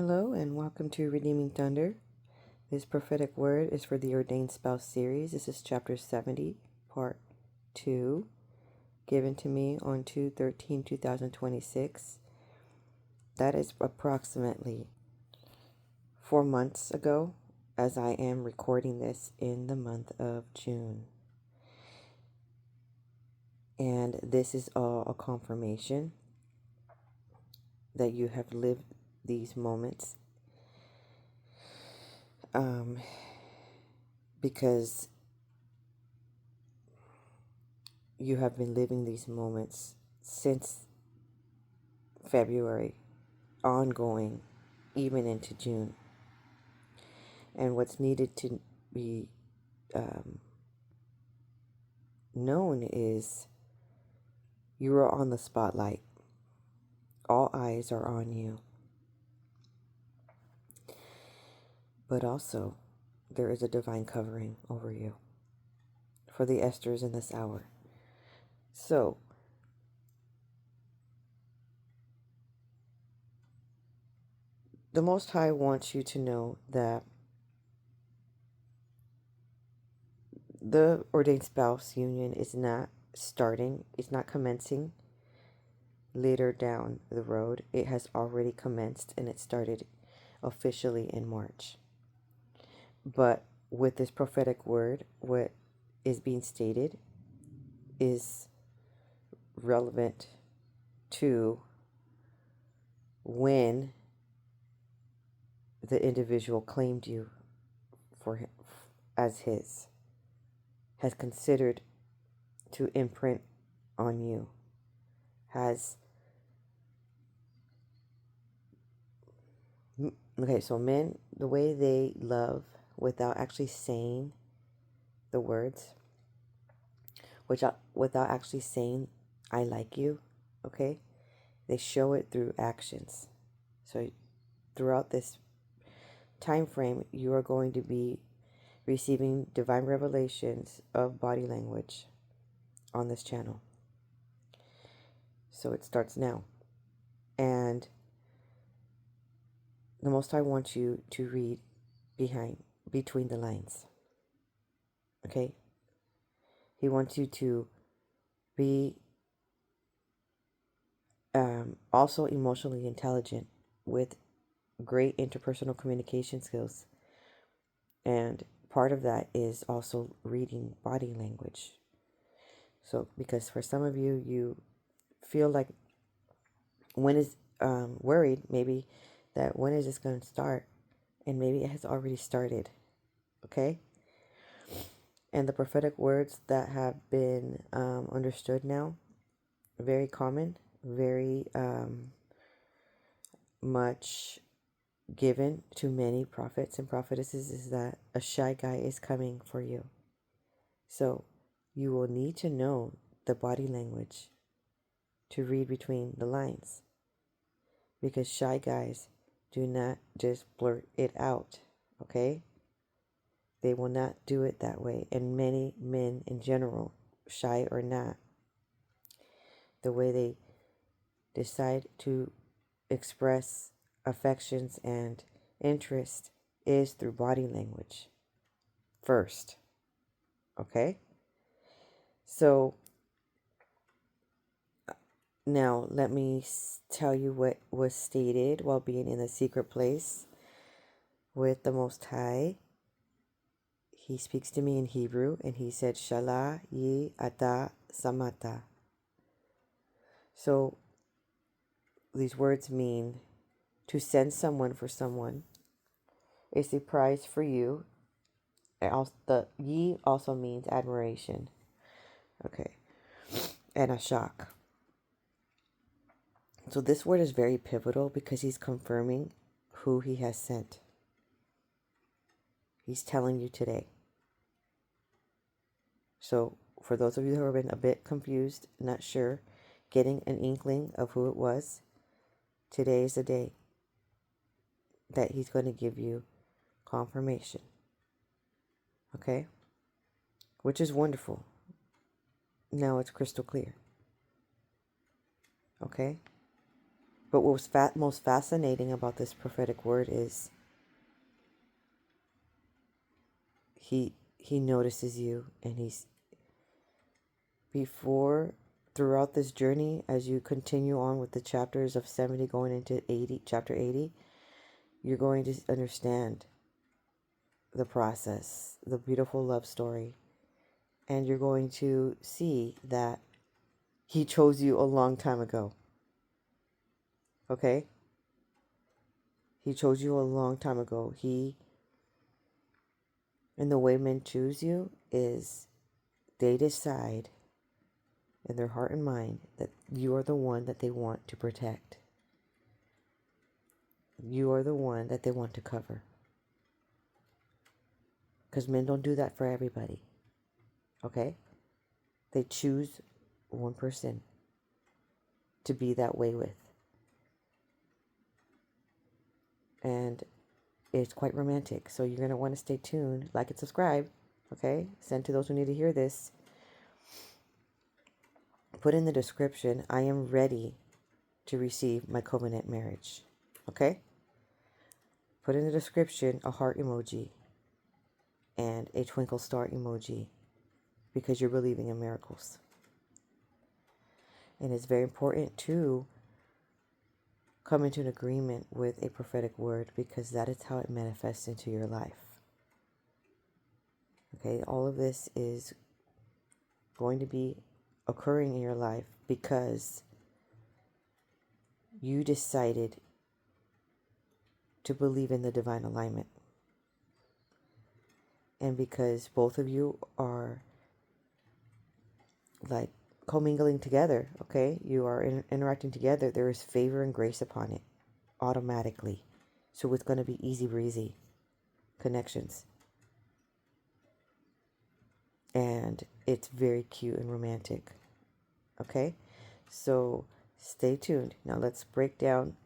Hello and welcome to Redeeming Thunder. This prophetic word is for the Ordained Spouse series. This is chapter 70, part 2, given to me on 2/13/2026. That is approximately 4 months ago, as I am recording this in the month of June. And this is all a confirmation that you have lived these moments. Because you have been living these moments since February, ongoing, even into June. And what's needed to be known is you are on the spotlight. All eyes are on you. But also, there is a divine covering over you for the Esthers in this hour. So, the Most High wants you to know that the ordained spouse union is not starting, it's not commencing later down the road. It has already commenced and it started officially in March. But with this prophetic word, what is being stated is relevant to when the individual claimed you for him, as his, has considered to imprint on you, has so men, the way they love without actually saying the words, without actually saying I like you, okay, they show it through actions. So throughout this time frame, you are going to be receiving divine revelations of body language on this channel. So it starts now. And the Most High wants you to read between the lines. Okay? He wants you to be also emotionally intelligent with great interpersonal communication skills. And part of that is also reading body language. So, because for some of you, you feel like worried maybe that when is this going to start? And maybe it has already started. Okay? And the prophetic words that have been understood now, very common, very much given to many prophets and prophetesses, is that a shy guy is coming for you. So you will need to know the body language to read between the lines, because shy guys do not just blurt it out, okay? They will not do it that way. And many men in general, shy or not, the way they decide to express affections and interest is through body language first. Okay? So now let me tell you what was stated while being in the secret place with the Most High. He speaks to me in Hebrew and he said, Shala yi ata samata. So these words mean to send someone for someone. It's a prize for you. The ye also means admiration. Okay. And a shock. So this word is very pivotal because he's confirming who he has sent. He's telling you today. So for those of you who have been a bit confused, not sure, getting an inkling of who it was, today is the day that he's going to give you confirmation. Okay? Which is wonderful. Now it's crystal clear. Okay? But what was most fascinating about this prophetic word is he notices you, and he's throughout this journey, as you continue on with the chapters of 70 going into 80, chapter 80, you're going to understand the process, the beautiful love story, and you're going to see that he chose you a long time ago. Okay? He chose you a long time ago. And the way men choose you is they decide in their heart and mind that you are the one that they want to protect. You are the one that they want to cover. Because men don't do that for everybody. Okay? They choose one person to be that way with. And it's quite romantic. So you're going to want to stay tuned. Like and subscribe. Okay? Send to those who need to hear this. Put in the description, I am ready to receive my covenant marriage. Okay? Put in the description a heart emoji and a twinkle star emoji, because you're believing in miracles. And it's very important to come into an agreement with a prophetic word, because that is how it manifests into your life. Okay, all of this is going to be occurring in your life because you decided to believe in the divine alignment. And because both of you are like commingling together, okay? You are interacting together. There is favor and grace upon it automatically. So it's going to be easy breezy connections. And it's very cute and romantic. Okay? So stay tuned. Now let's break down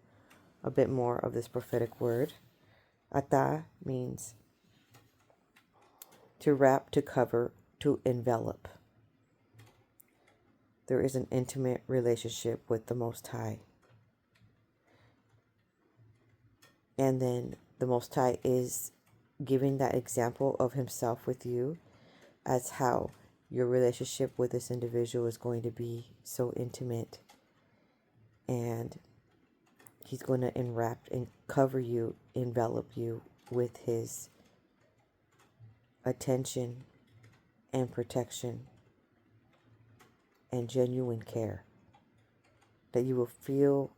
a bit more of this prophetic word. Ata means to wrap, to cover, to envelop. There is an intimate relationship with the Most High. And then the Most High is giving that example of himself with you as how your relationship with this individual is going to be so intimate. And he's going to enwrap and cover you, envelop you with his attention and protection and genuine care. That you will feel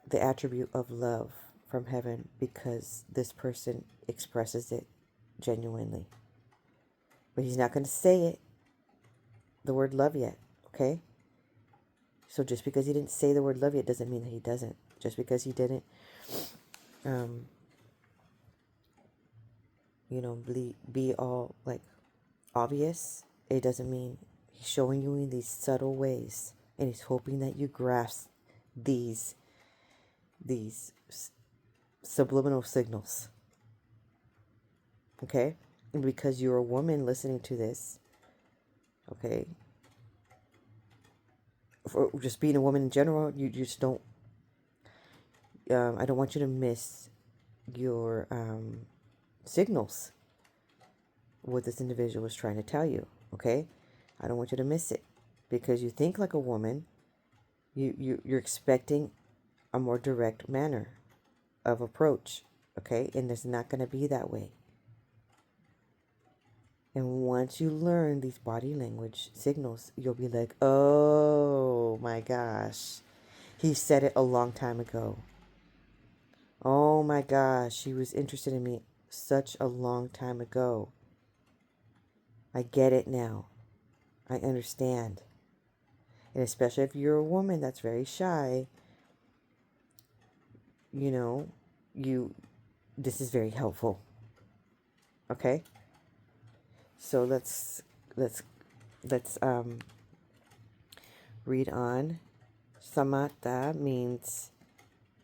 the attribute of love from heaven because this person expresses it genuinely. But he's not going to say it, the word love, yet, okay? So just because he didn't say the word love yet doesn't mean that he doesn't. Just because he didn't, be all like obvious, it doesn't mean he's showing you in these subtle ways, and he's hoping that you grasp these subliminal signals. Okay? And because you're a woman listening to this, okay, for just being a woman in general, you just don't, I don't want you to miss your signals, what this individual is trying to tell you, okay? I don't want you to miss it, because you think like a woman, you're expecting a more direct manner of approach, okay? And it's not going to be that way. And once you learn these body language signals, you'll be like, oh my gosh, he said it a long time ago. Oh my gosh, he was interested in me such a long time ago. I get it now. I understand. And especially if you're a woman that's very shy, this is very helpful. Okay? So let's read on. Samata means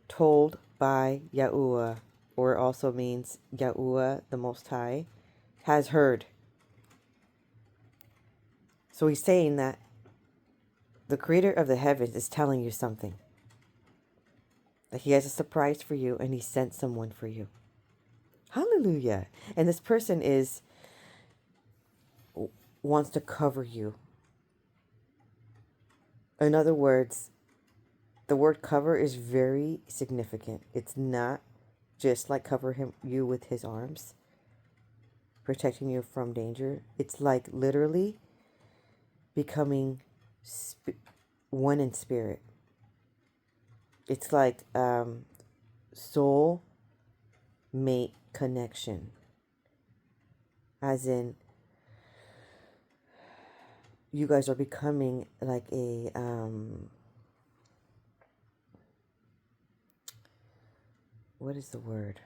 told by Yahuwah, or it also means Yahuwah, the Most High, has heard. So he's saying that the creator of the heavens is telling you something. That he has a surprise for you and he sent someone for you. Hallelujah. And this person wants to cover you. In other words, the word cover is very significant. It's not just like cover you with his arms, protecting you from danger. It's like literally becoming one in spirit. It's like soul mate connection. As in, you guys are becoming like a what is the word?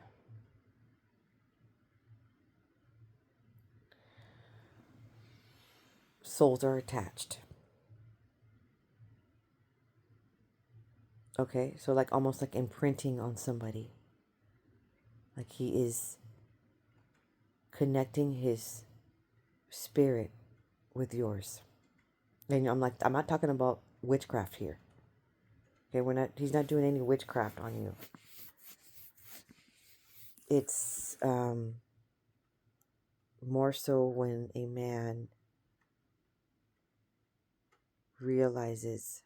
Souls are attached. Okay, so like almost like imprinting on somebody. Like he is connecting his spirit with yours. And I'm not talking about witchcraft here. Okay, he's not doing any witchcraft on you. It's more so when a man realizes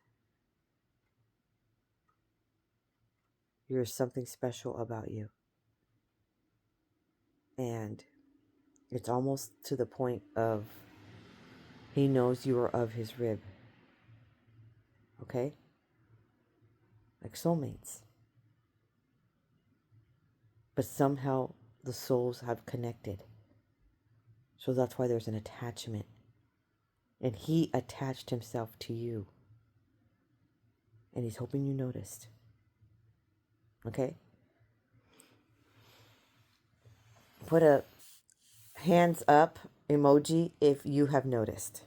there's something special about you. And it's almost to the point of he knows you are of his rib. Okay? Like soulmates. But somehow the souls have connected. So that's why there's an attachment. And he attached himself to you. And he's hoping you noticed. Okay? Put a hands up emoji if you have noticed.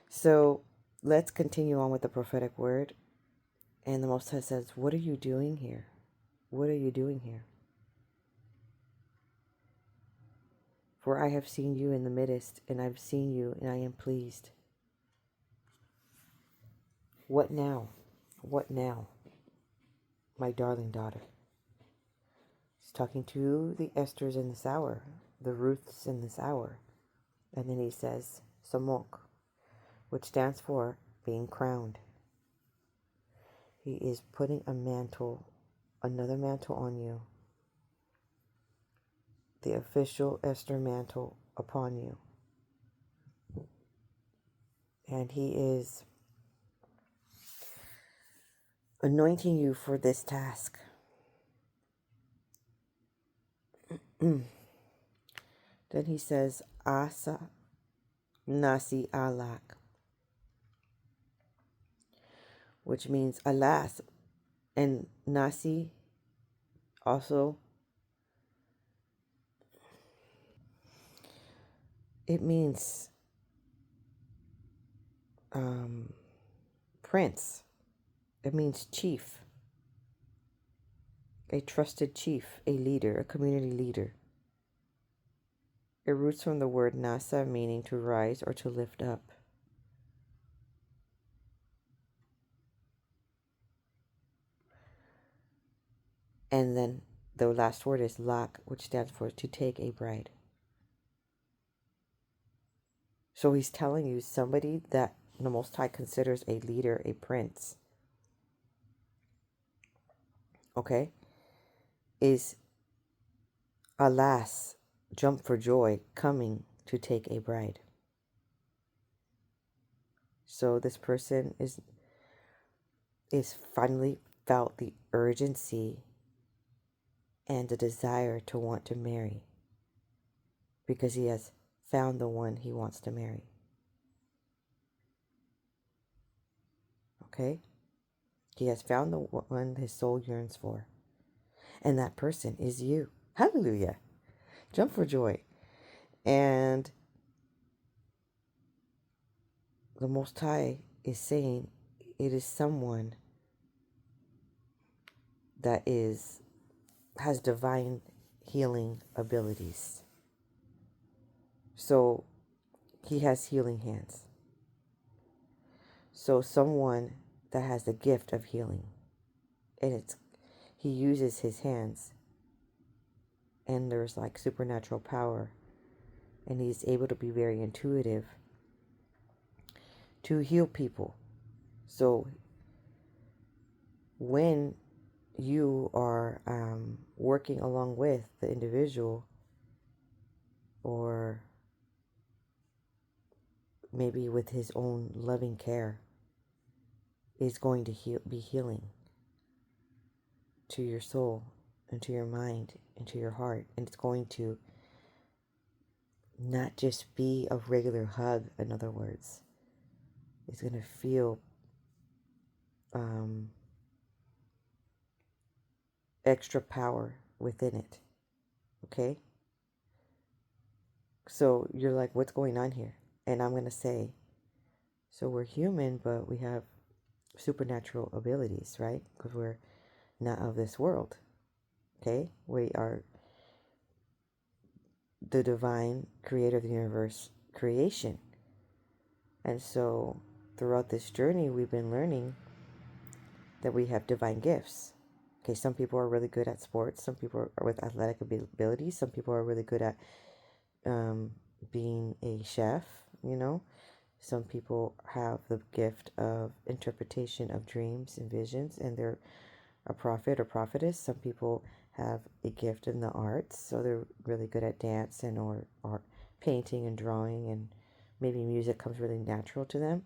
So let's continue on with the prophetic word. And the Most High says, what are you doing here? What are you doing here? For I have seen you in the midst, and I've seen you, and I am pleased. What now? What now, my darling daughter? He's talking to the Esthers in this hour, the Ruths in this hour. And then he says, Samok, which stands for being crowned. He is putting a mantle, another mantle on you. The official Esther mantle upon you. And he is anointing you for this task. Then he says, Asa Nasi Alak, which means alas. And Nasi also, it means prince. It means chief, a trusted chief, a leader, a community leader. It roots from the word nasa, meaning to rise or to lift up. And then the last word is lak, which stands for to take a bride. So he's telling you somebody that the Most High considers a leader, a prince, okay, is, alas, jump for joy, coming to take a bride. So this person is finally felt the urgency and the desire to want to marry because he has found the one he wants to marry. Okay? He has found the one his soul yearns for. And that person is you. Hallelujah. Jump for joy. And the Most High is saying it is someone that has divine healing abilities. So he has healing hands. So someone that has the gift of healing. And it's he uses his hands, and there's like supernatural power, and he's able to be very intuitive to heal people. So when you are working along with the individual, or maybe with his own loving care, is going to be healing to your soul and to your mind and to your heart. And it's going to not just be a regular hug, in other words. It's going to feel extra power within it. Okay? So you're like, what's going on here? And I'm going to say, so we're human, but we have supernatural abilities, right? Because we're not of this world. Okay? We are the divine creator of the universe creation. And so throughout this journey, we've been learning that we have divine gifts. Okay, some people are really good at sports. Some people are with athletic abilities. Some people are really good at being a chef, you know. Some people have the gift of interpretation of dreams and visions, and they're a prophet or prophetess. Some people have a gift in the arts, so they're really good at dance and or art, painting and drawing, and maybe music comes really natural to them.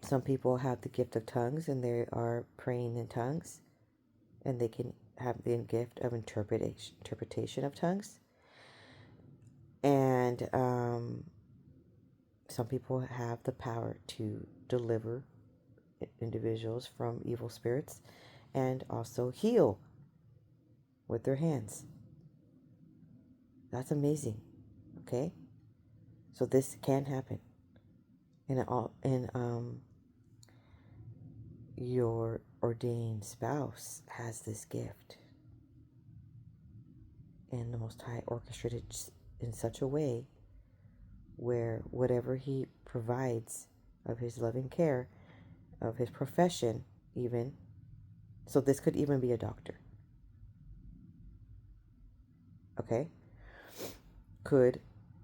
Some people have the gift of tongues, and they are praying in tongues, and they can have the gift of interpretation of tongues. And some people have the power to deliver individuals from evil spirits and also heal with their hands. That's amazing. Okay? So this can happen. And your ordained spouse has this gift. And the Most High orchestrated in such a way where whatever he provides of his loving care, of his profession even, so this could even be a doctor, okay, could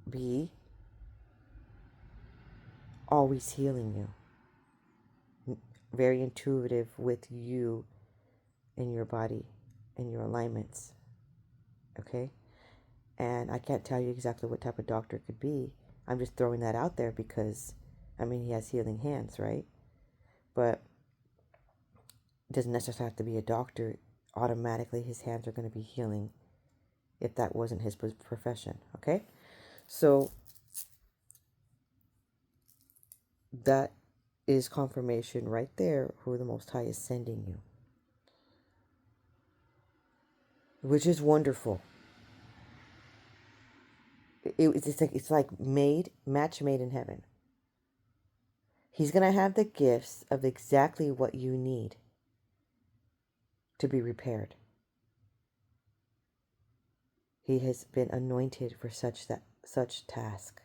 be always healing you, very intuitive with you and your body and your alignments, okay? And I can't tell you exactly what type of doctor it could be. I'm just throwing that out there because, I mean, he has healing hands, right? But it doesn't necessarily have to be a doctor. Automatically, his hands are going to be healing if that wasn't his profession, okay? So that is confirmation right there who the Most High is sending you, which is wonderful. It's like match made in heaven. He's going to have the gifts of exactly what you need to be repaired. He has been anointed for such task.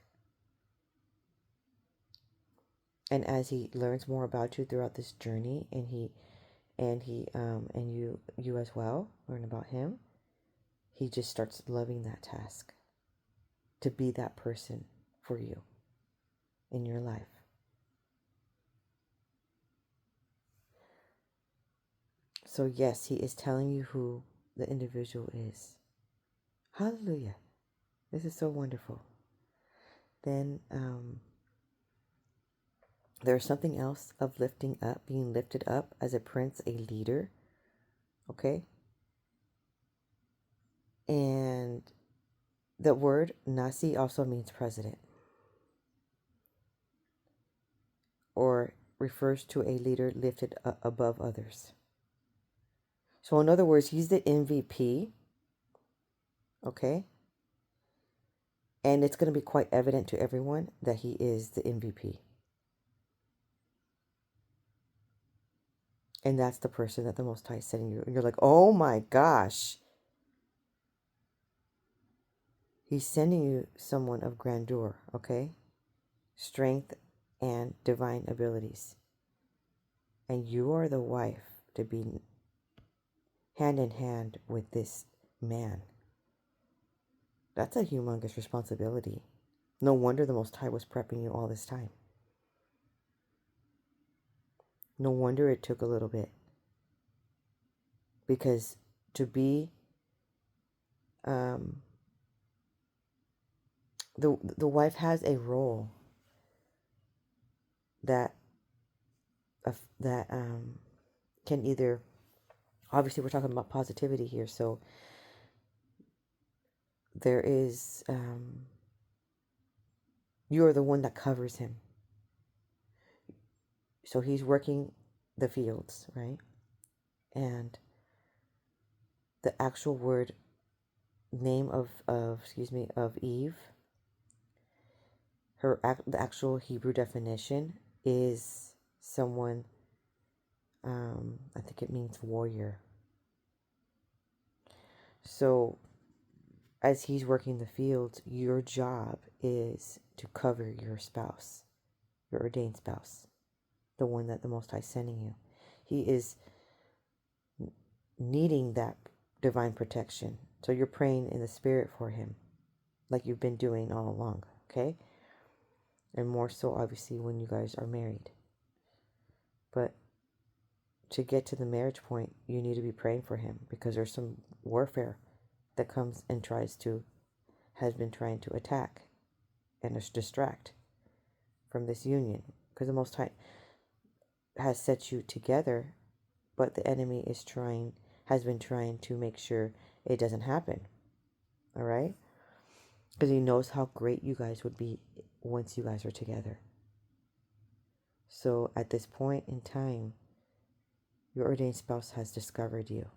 And as he learns more about you throughout this journey, and you as well learn about him, he just starts loving that task to be that person for you in your life. So yes, he is telling you who the individual is. Hallelujah. This is so wonderful. Then there's something else of lifting up, being lifted up as a prince, a leader. Okay? And the word Nasi also means president, or refers to a leader lifted above others. So in other words, he's the MVP. Okay? And it's going to be quite evident to everyone that he is the MVP. And that's the person that the Most High is sending you. And you're like, oh my gosh. He's sending you someone of grandeur, okay? Strength and divine abilities. And you are the wife to be hand in hand with this man. That's a humongous responsibility. No wonder the Most High was prepping you all this time. No wonder it took a little bit. Because to be the wife has a role that can either, obviously we're talking about positivity here, so there is you are the one that covers him. So he's working the fields, right? And the actual word name of Eve, the actual Hebrew definition is someone, I think it means warrior. So as he's working the fields, your job is to cover your spouse, your ordained spouse, the one that the Most High is sending you. He is needing that divine protection. So you're praying in the spirit for him, like you've been doing all along, okay? And more so, obviously, when you guys are married. But to get to the marriage point, you need to be praying for him, because there's some warfare that comes and has been trying to attack and distract from this union. Because the Most High has set you together, but the enemy has been trying to make sure it doesn't happen. All right? Because he knows how great you guys would be once you guys are together. So at this point in time, your ordained spouse has discovered you.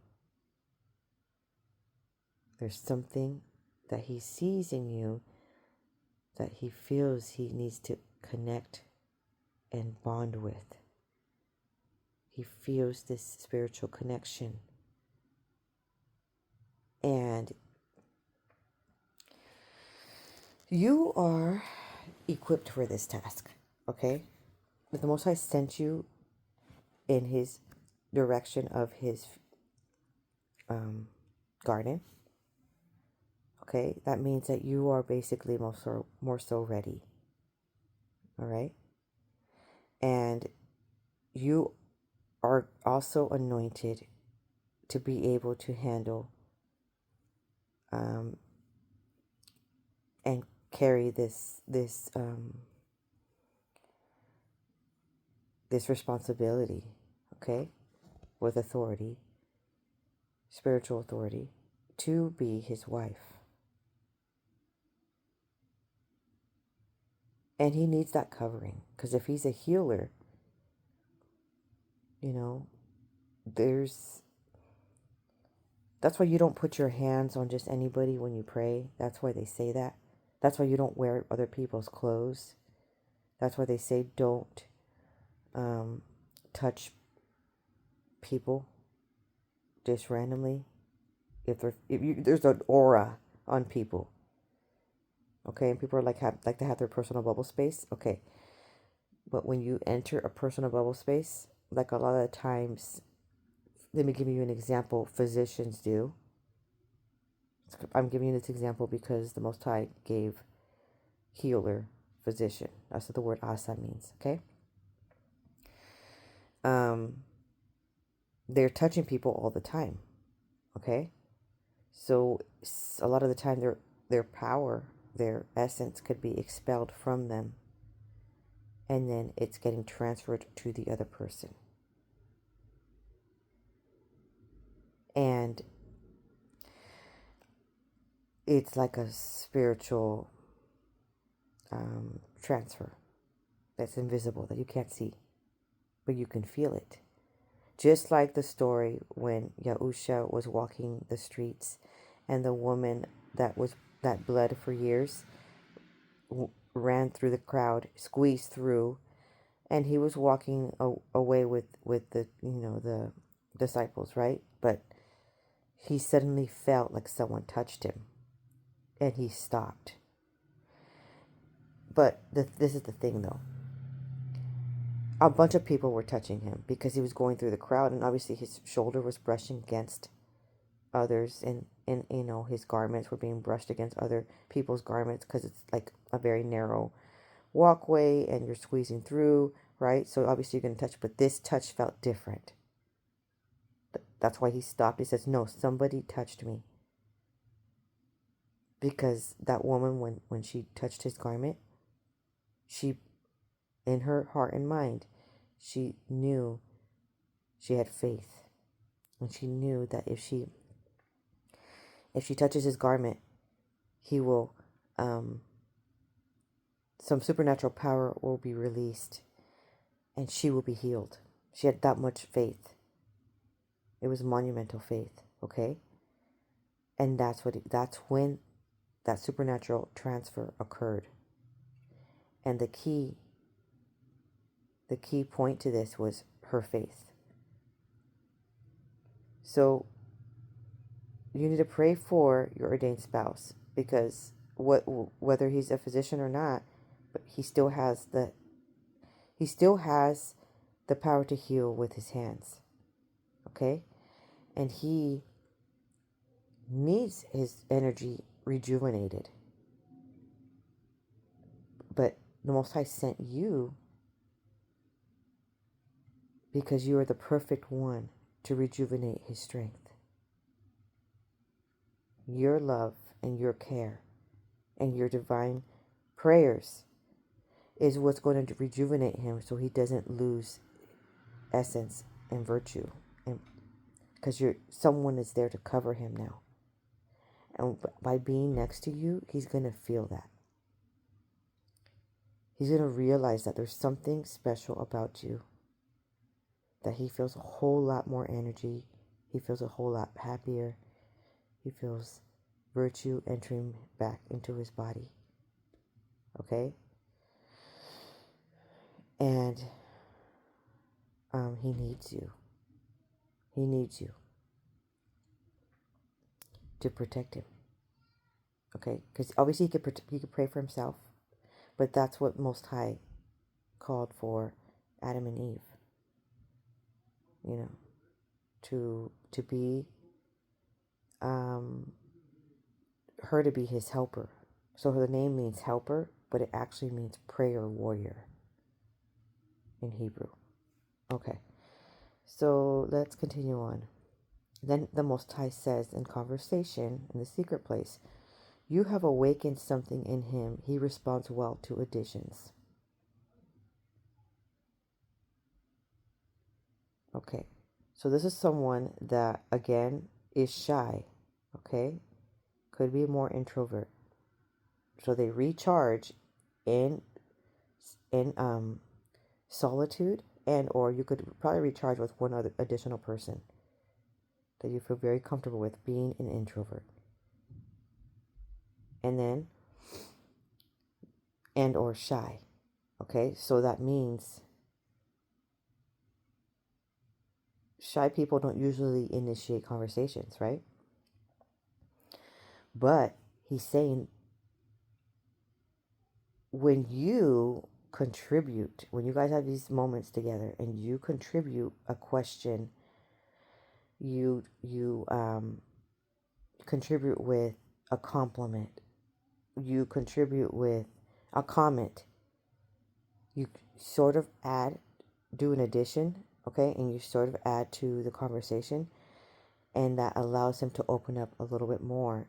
There's something that he sees in you that he feels he needs to connect and bond with. He feels this spiritual connection. And you are equipped for this task, okay? But the Most High sent you in his direction of his garden. Okay, that means that you are basically more so ready. All right? And you are also anointed to be able to handle and carry this responsibility, okay, with authority, spiritual authority, to be his wife. And he needs that covering, because if he's a healer, that's why you don't put your hands on just anybody when you pray. That's why they say that. That's why you don't wear other people's clothes. That's why they say don't touch people just randomly. There's an aura on people. Okay, and people are like to have their personal bubble space. Okay, but when you enter a personal bubble space, like a lot of the times, let me give you an example. Physicians do. I'm giving you this example because the Most High gave healer, physician. That's what the word asa means. Okay. They're touching people all the time. Okay. So a lot of the time, their power, their essence could be expelled from them, and then it's getting transferred to the other person. And it's like a spiritual transfer that's invisible, that you can't see, but you can feel it. Just like the story when Yahusha was walking the streets, and the woman that bled for years ran through the crowd, squeezed through, and he was walking away with the the disciples, right? But he suddenly felt like someone touched him, and he stopped. But this is the thing, though. a bunch of people were touching him because he was going through the crowd, and obviously his shoulder was brushing against others, and his garments were being brushed against other people's garments because it's like a very narrow walkway and you're squeezing through, right? So obviously you're going to touch, but this touch felt different. That's why he stopped. He says, no, somebody touched me. Because that woman, when she touched his garment, she, in her heart and mind, she knew she had faith. And she knew that if she touches his garment, he will, some supernatural power will be released and she will be healed. She had that much faith. It was monumental faith, okay? And that's when that supernatural transfer occurred. And the key point to this was her faith. So you need to pray for your ordained spouse, because whether he's a physician or not, but he still has the power to heal with his hands. Okay? And he needs his energy rejuvenated. But the Most High sent you because you are the perfect one to rejuvenate his strength. Your love and your care and your divine prayers is what's going to rejuvenate him, so he doesn't lose essence and virtue, and because someone is there to cover him now. And by being next to you, he's going to feel that. He's going to realize that there's something special about you, that he feels a whole lot more energy. He feels a whole lot happier. He feels virtue entering back into his body. Okay? And he needs you. He needs you to protect him. Okay? Because obviously he could pray for himself, but that's what Most High called for Adam and Eve. You know, to be her to be his helper. So the name means helper, but it actually means prayer warrior in Hebrew. Okay, so let's continue on. Then the Most High says in conversation in the secret place, you have awakened something in him. He responds well to additions. Okay, so this is someone that, again, is shy. Okay, could be more introvert. So they recharge in solitude, and or you could probably recharge with one other additional person that you feel very comfortable with, being an introvert. And then and or shy. Okay, so that means shy people don't usually initiate conversations, right? But he's saying when you contribute, when you guys have these moments together and you contribute a question, you contribute with a compliment, you contribute with a comment, you sort of do an addition, okay, and you sort of add to the conversation, and that allows him to open up a little bit more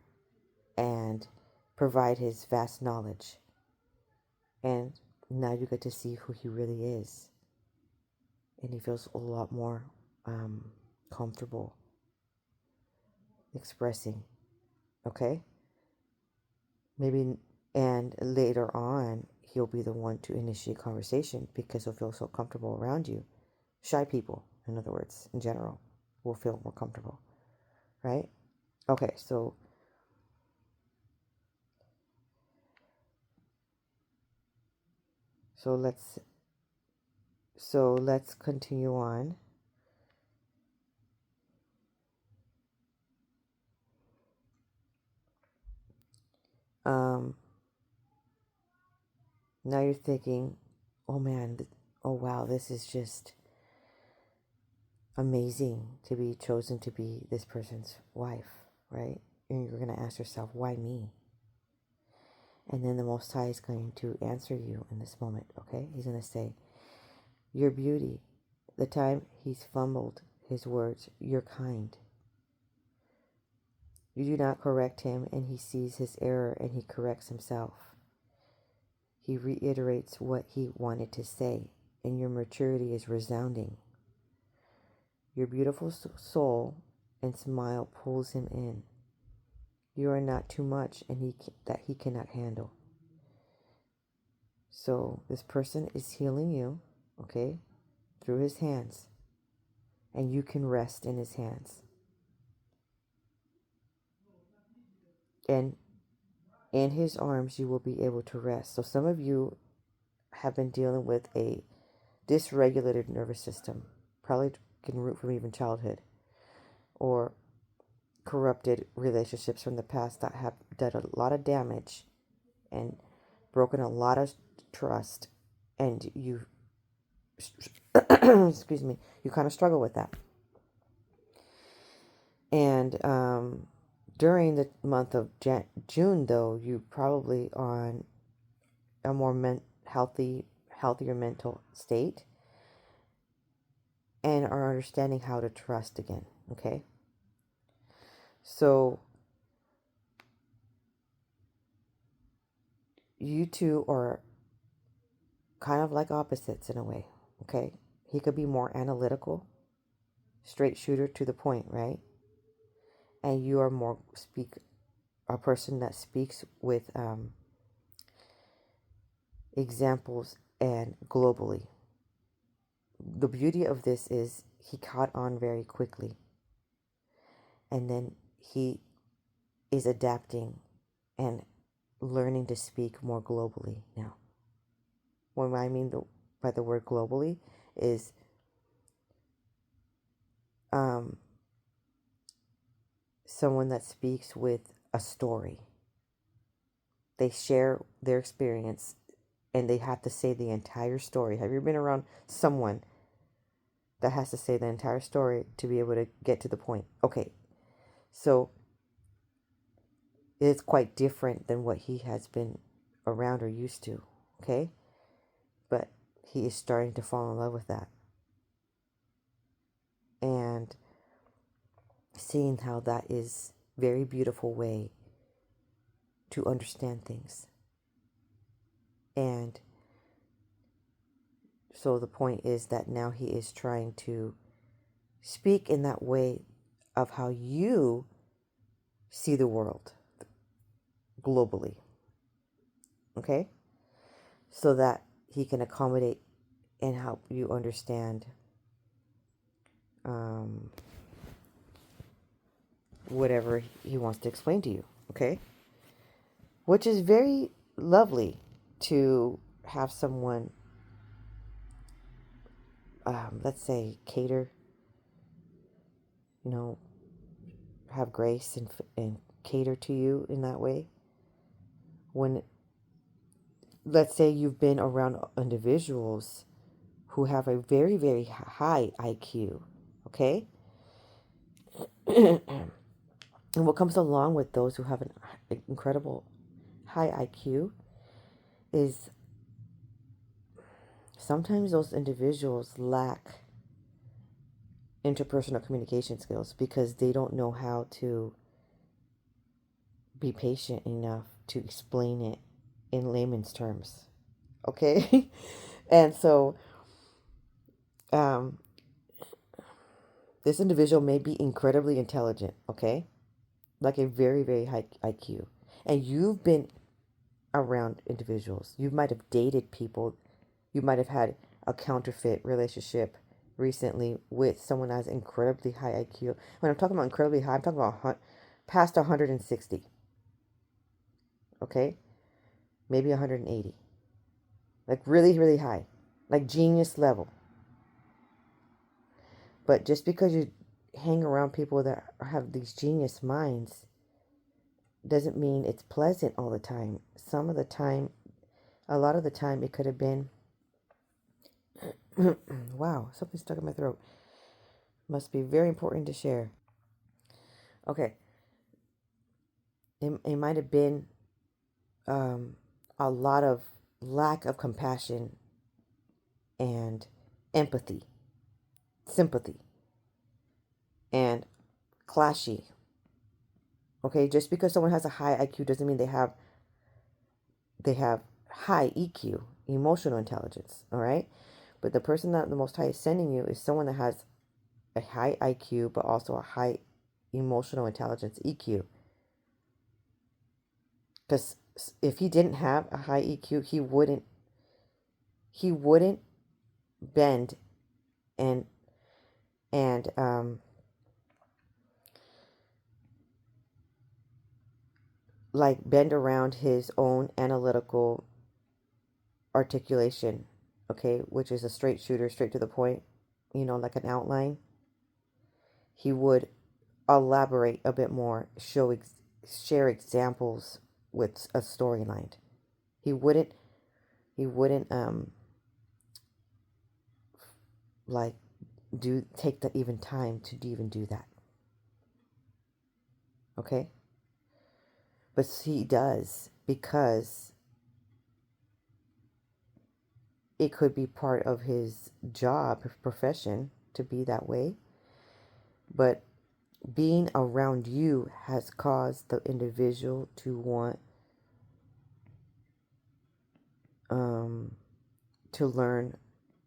and provide his vast knowledge. And now you get to see who he really is, and he feels a lot more comfortable expressing. Okay, maybe, and later on he'll be the one to initiate conversation because he'll feel so comfortable around you. Shy people, in other words, in general, will feel more comfortable, right? Okay, so let's continue on. Now you're thinking, oh man, oh wow, this is just amazing to be chosen to be this person's wife, right? And you're going to ask yourself, why me? And then the Most High is going to answer you in this moment, okay? He's going to say, your beauty. The time he's fumbled his words, you're kind. You do not correct him, and he sees his error and he corrects himself. He reiterates what he wanted to say, and your maturity is resounding. Your beautiful soul and smile pulls him in. You are not too much and that he cannot handle. So this person is healing you, okay, through his hands. And you can rest in his hands. And in his arms you will be able to rest. So some of you have been dealing with a dysregulated nervous system. Probably can root from even childhood. Or corrupted relationships from the past that have done a lot of damage and broken a lot of trust, and you excuse me, you kind of struggle with that. And during the month of June, though, you probably on a more healthier mental state, and are understanding how to trust again. Okay, so you two are kind of like opposites in a way. Okay, he could be more analytical, straight shooter to the point, right? And you are more a person that speaks with examples and globally. The beauty of this is he caught on very quickly, and then he is adapting and learning to speak more globally now. What I mean by the word globally is someone that speaks with a story. They share their experience and they have to say the entire story. Have you ever been around someone that has to say the entire story to be able to get to the point? Okay, so it's quite different than what he has been around or used to, okay? But he is starting to fall in love with that. And seeing how that is a very beautiful way to understand things. And so the point is that now he is trying to speak in that way of how you see the world globally. Okay? So that he can accommodate and help you understand whatever he wants to explain to you. Okay? Which is very lovely to have someone, let's say, cater, have grace and cater to you in that way. When, let's say, you've been around individuals who have a very, very high IQ, okay? And what comes along with those who have an incredible high IQ is sometimes those individuals lack interpersonal communication skills because they don't know how to be patient enough to explain it in layman's terms. Okay? And so this individual may be incredibly intelligent, okay? Like a very, very high IQ. And you've been around individuals. You might have dated people. You might have had a counterfeit relationship recently with someone that has incredibly high IQ. When I'm talking about incredibly high, I'm talking about past 160. Okay? Maybe 180. Like really, really high. Like genius level. But just because you hang around people that have these genius minds doesn't mean it's pleasant all the time. Some of the time, a lot of the time, it could have been Wow, something stuck in my throat. Must be very important to share. Okay, it might have been a lot of lack of compassion and empathy, sympathy, and clashy. Okay, just because someone has a high IQ doesn't mean they have high EQ, emotional intelligence. All right, but the person that the Most High is sending you is someone that has a high IQ, but also a high emotional intelligence, EQ. Because if he didn't have a high EQ, he wouldn't bend and and like bend around his own analytical articulation, okay, which is a straight shooter, straight to the point, like an outline. He would elaborate a bit more, share examples with a storyline. He wouldn't like do take the even time to even do that. Okay? But he does because it could be part of his job, his profession to be that way. But being around you has caused the individual to want to learn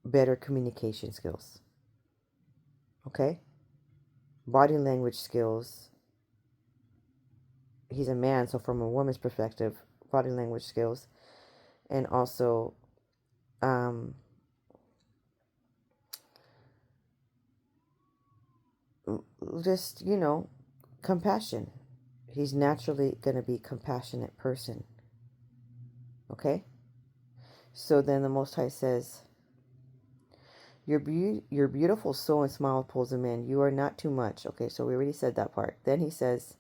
better communication skills. Okay? Body language skills. He's a man, so from a woman's perspective, body language skills. And also just, compassion. He's naturally going to be a compassionate person. Okay? So then the Most High says, your beautiful soul and smile pulls him in. You are not too much. Okay, so we already said that part. Then he says,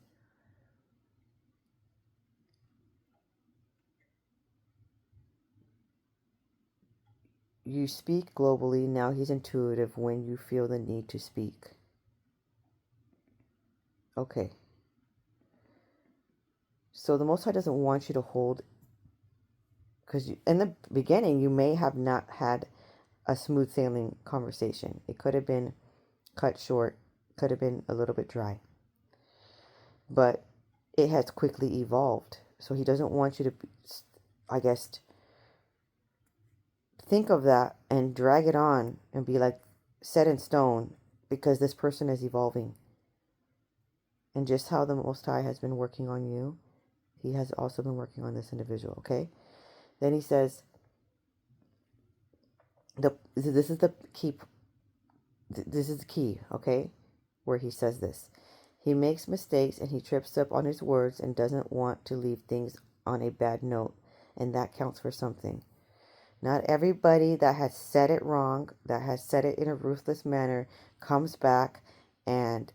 you speak globally. Now he's intuitive when you feel the need to speak. Okay. So the Most High doesn't want you to hold, because in the beginning you may have not had a smooth sailing conversation. It could have been cut short, could have been a little bit dry. But it has quickly evolved. So he doesn't want you to, I guess, think of that and drag it on and be like set in stone, because this person is evolving. And just how the Most High has been working on you, he has also been working on this individual, okay? Then he says, this is the key, okay? Where he says this. He makes mistakes and he trips up on his words and doesn't want to leave things on a bad note, and that counts for something. Not everybody that has said it wrong, that has said it in a ruthless manner, comes back and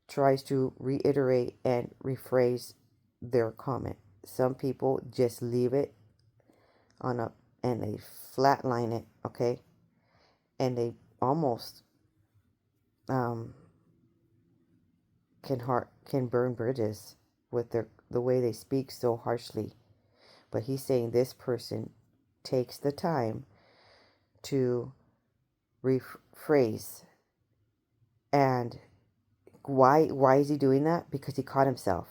tries to reiterate and rephrase their comment. Some people just leave it and they flatline it, okay? And they almost can burn bridges with the way they speak so harshly. But he's saying this person takes the time to rephrase. And why is he doing that? Because he caught himself.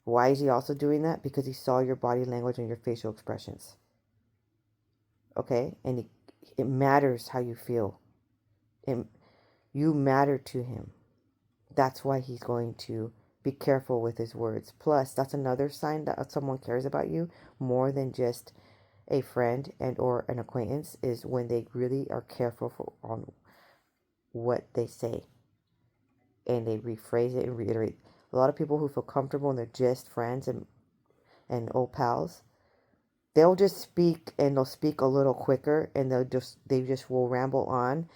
Why is he also doing that? Because he saw your body language and your facial expressions. Okay? And it matters how you feel. You matter to him. That's why he's going to be careful with his words. Plus, that's another sign that someone cares about you more than just a friend and or an acquaintance, is when they really are careful on what they say. And they rephrase it and reiterate. A lot of people who feel comfortable and they're just friends and old pals, they'll just speak, and they'll speak a little quicker, and they just will ramble on,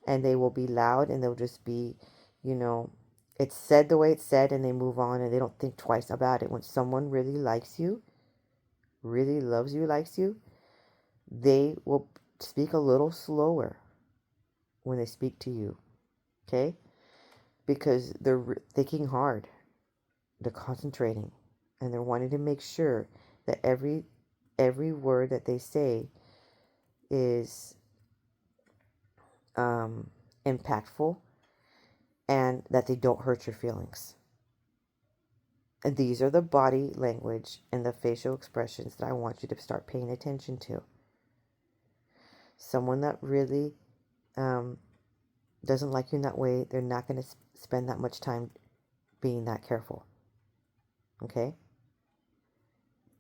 and they will be loud, and they'll just be, it's said the way it's said, and they move on, and they don't think twice about it. When someone really likes you, really loves you, likes you, they will speak a little slower when they speak to you, okay? Because they're thinking hard, they're concentrating, and they're wanting to make sure that every word that they say is impactful and that they don't hurt your feelings. And these are the body language and the facial expressions that I want you to start paying attention to. Someone that really doesn't like you in that way, they're not going to spend that much time being that careful. Okay?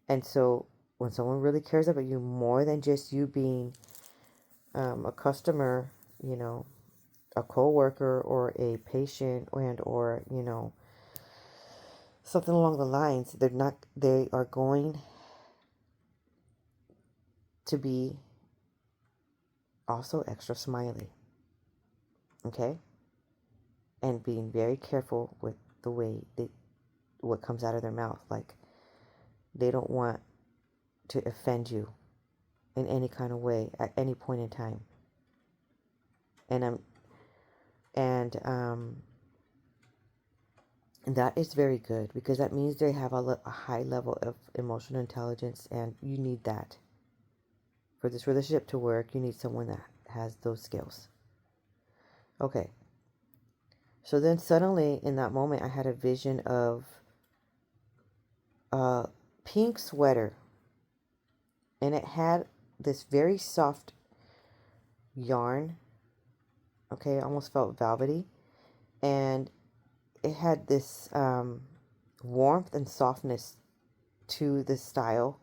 And so when someone really cares about you more than just you being a customer, you know, a co-worker or a patient or, you know, something along the lines, they are going to be also extra smiley. Okay? And being very careful with the way what comes out of their mouth. Like, they don't want to offend you in any kind of way at any point in time. And that is very good, because that means they have a high level of emotional intelligence, and you need that. For this relationship to work, you need someone that has those skills. Okay. So then suddenly in that moment, I had a vision of a pink sweater, and it had this very soft yarn. Okay, it almost felt velvety, and it had this warmth and softness to the style.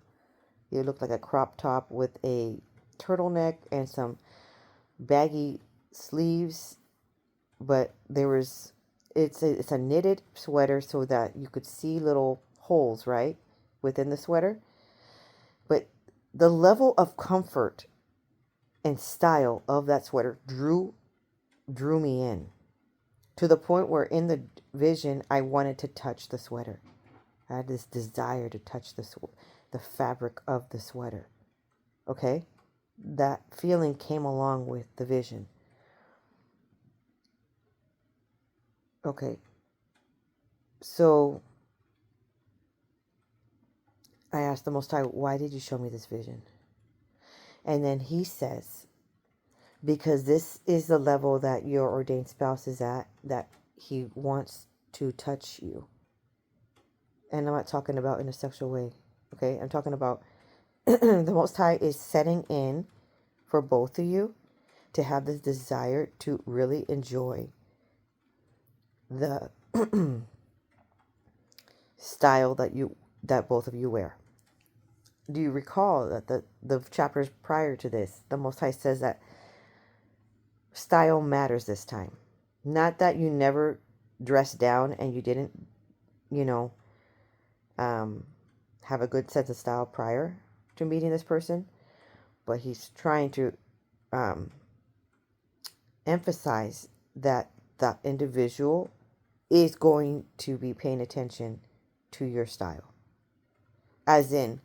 It looked like a crop top with a turtleneck and some baggy sleeves, but it's a knitted sweater so that you could see little holes, right, within the sweater. But the level of comfort and style of that sweater drew me in, to the point where in the vision I wanted to touch the sweater. I had this desire to touch the fabric of the sweater. Okay? That feeling came along with the vision. Okay. So I asked the Most High, why did you show me this vision? And then he says, because this is the level that your ordained spouse is at, that he wants to touch you. And I'm not talking about in a sexual way. Okay? I'm talking about the Most High is setting in for both of you to have this desire to really enjoy the style that both of you wear. Do you recall that the chapters prior to this, the Most High says that style matters this time? Not that you never dressed down and you didn't, you know, have a good sense of style prior to meeting this person, but he's trying to emphasize that that individual is going to be paying attention to your style. As in,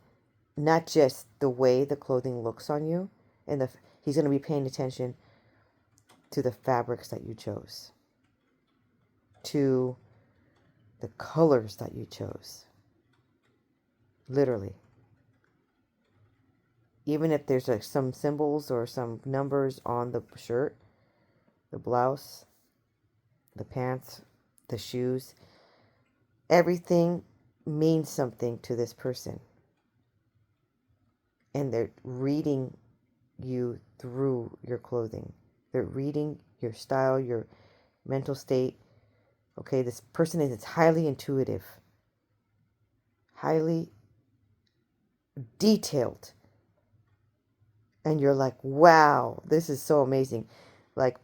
not just the way the clothing looks on you, and he's going to be paying attention to the fabrics that you chose, to the colors that you chose. Literally. Even if there's some symbols or some numbers on the shirt, the blouse, the pants, the shoes, everything means something to this person. And they're reading you through your clothing. They're reading your style, your mental state. Okay, this person is highly intuitive, highly detailed. And you're like, wow, this is so amazing. Like,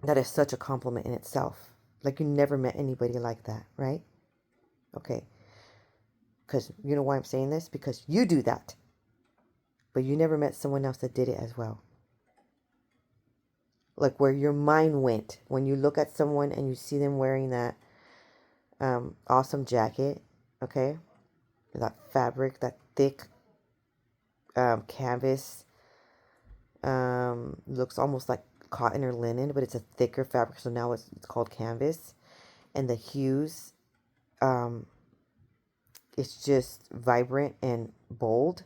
that is such a compliment in itself. Like, you never met anybody like that, right? Okay. Because you know why I'm saying this? Because you do that. But you never met someone else that did it as well. Like, where your mind went when you look at someone and you see them wearing that awesome jacket, okay? That fabric, that thick canvas, Looks almost like cotton or linen, but it's a thicker fabric, so now it's called canvas. And the hues, um, it's just vibrant and bold,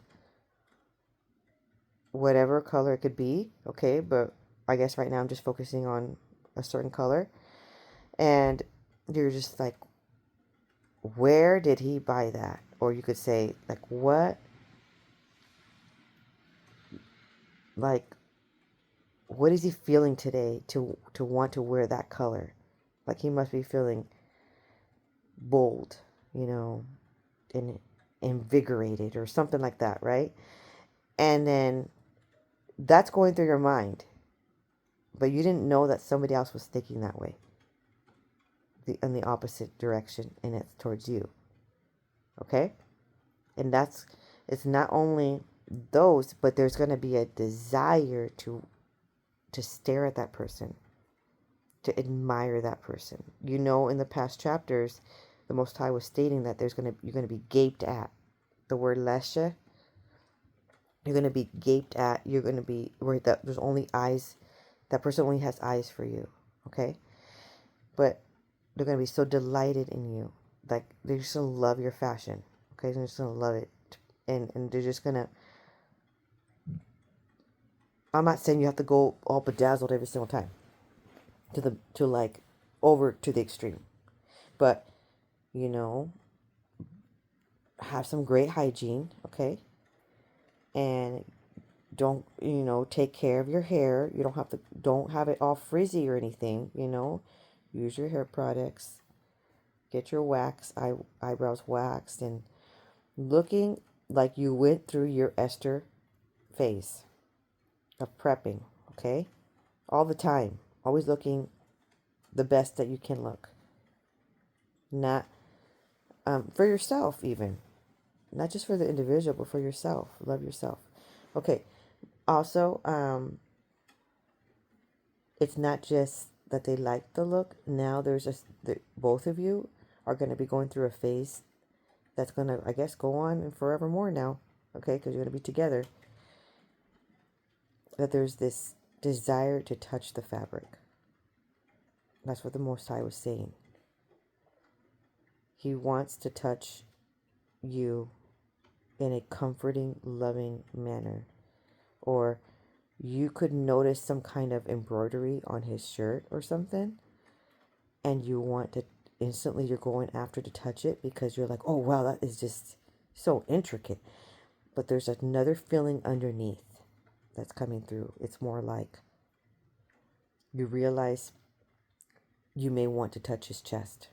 whatever color it could be, okay? But I guess right now I'm just focusing on a certain color. And you're just like, where did he buy that? Or you could say, like, like, what is he feeling today to want to wear that color? Like, he must be feeling bold, and invigorated or something like that, right? And then that's going through your mind, but you didn't know that somebody else was thinking that way, in the opposite direction, and it's towards you. Okay? And it's not only those, but there's going to be a desire to stare at that person, to admire that person. In the past chapters, the Most High was stating that you're going to be gaped at. The word lesha, you're going to be gaped at. You're going to be where there's only eyes. That person only has eyes for you. Okay? But they're going to be so delighted in you. Like, they're just going to love your fashion. Okay? They're just going to love it. And they're just going to... I'm not saying you have to go all bedazzled every single time. Over to the extreme. But, have some great hygiene. Okay? And don't, take care of your hair. You don't have it all frizzy or anything, Use your hair products. Get your eyebrows waxed, and looking like you went through your Esther phase of prepping, okay? All the time. Always looking the best that you can look. Not for yourself, even. Not just for the individual, but for yourself. Love yourself. Okay. Also, it's not just that they like the look. Now both of you are going to be going through a phase that's going to, I guess, go on and forevermore now. Okay, because you're going to be together. That there's this desire to touch the fabric. That's what the Most High was saying. He wants to touch you in a comforting, loving manner. Or you could notice some kind of embroidery on his shirt or something, and you want to instantly, you're going after to touch it because you're like, oh wow, that is just so intricate. But there's another feeling underneath that's coming through. It's more like you realize you may want to touch his chest.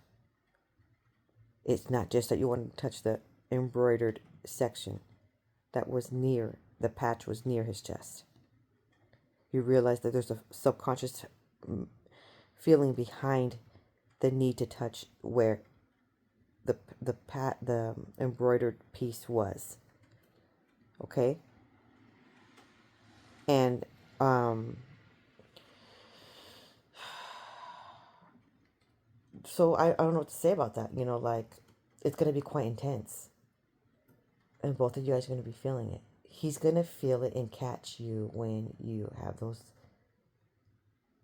It's not just that you want to touch the embroidered section that was near, the patch was near his chest. You realize that there's a subconscious feeling behind the need to touch where the embroidered piece was. Okay? And so I don't know what to say about that. It's going to be quite intense. And both of you guys are going to be feeling it. He's going to feel it and catch you when you have those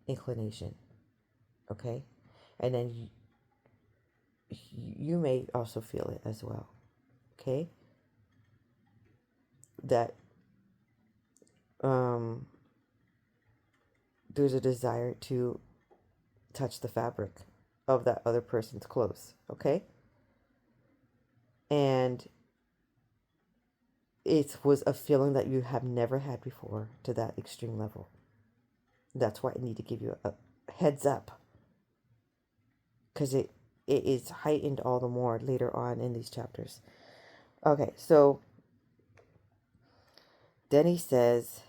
inclination. Okay? And then you may also feel it as well. Okay? That there's a desire to touch the fabric of that other person's clothes. Okay? And it was a feeling that you have never had before to that extreme level. That's why I need to give you a heads up. Because it is heightened all the more later on in these chapters. Okay, so then he says,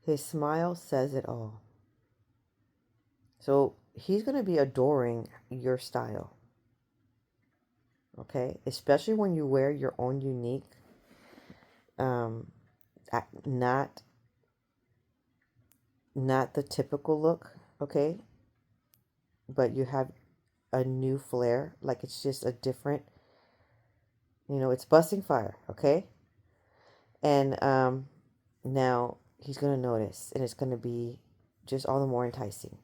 his smile says it all. So he's going to be adoring your style. Okay, especially when you wear your own unique, not the typical look, okay, but you have a new flair, like it's just a different, it's busting fire, okay, And now he's going to notice, and it's going to be just all the more enticing.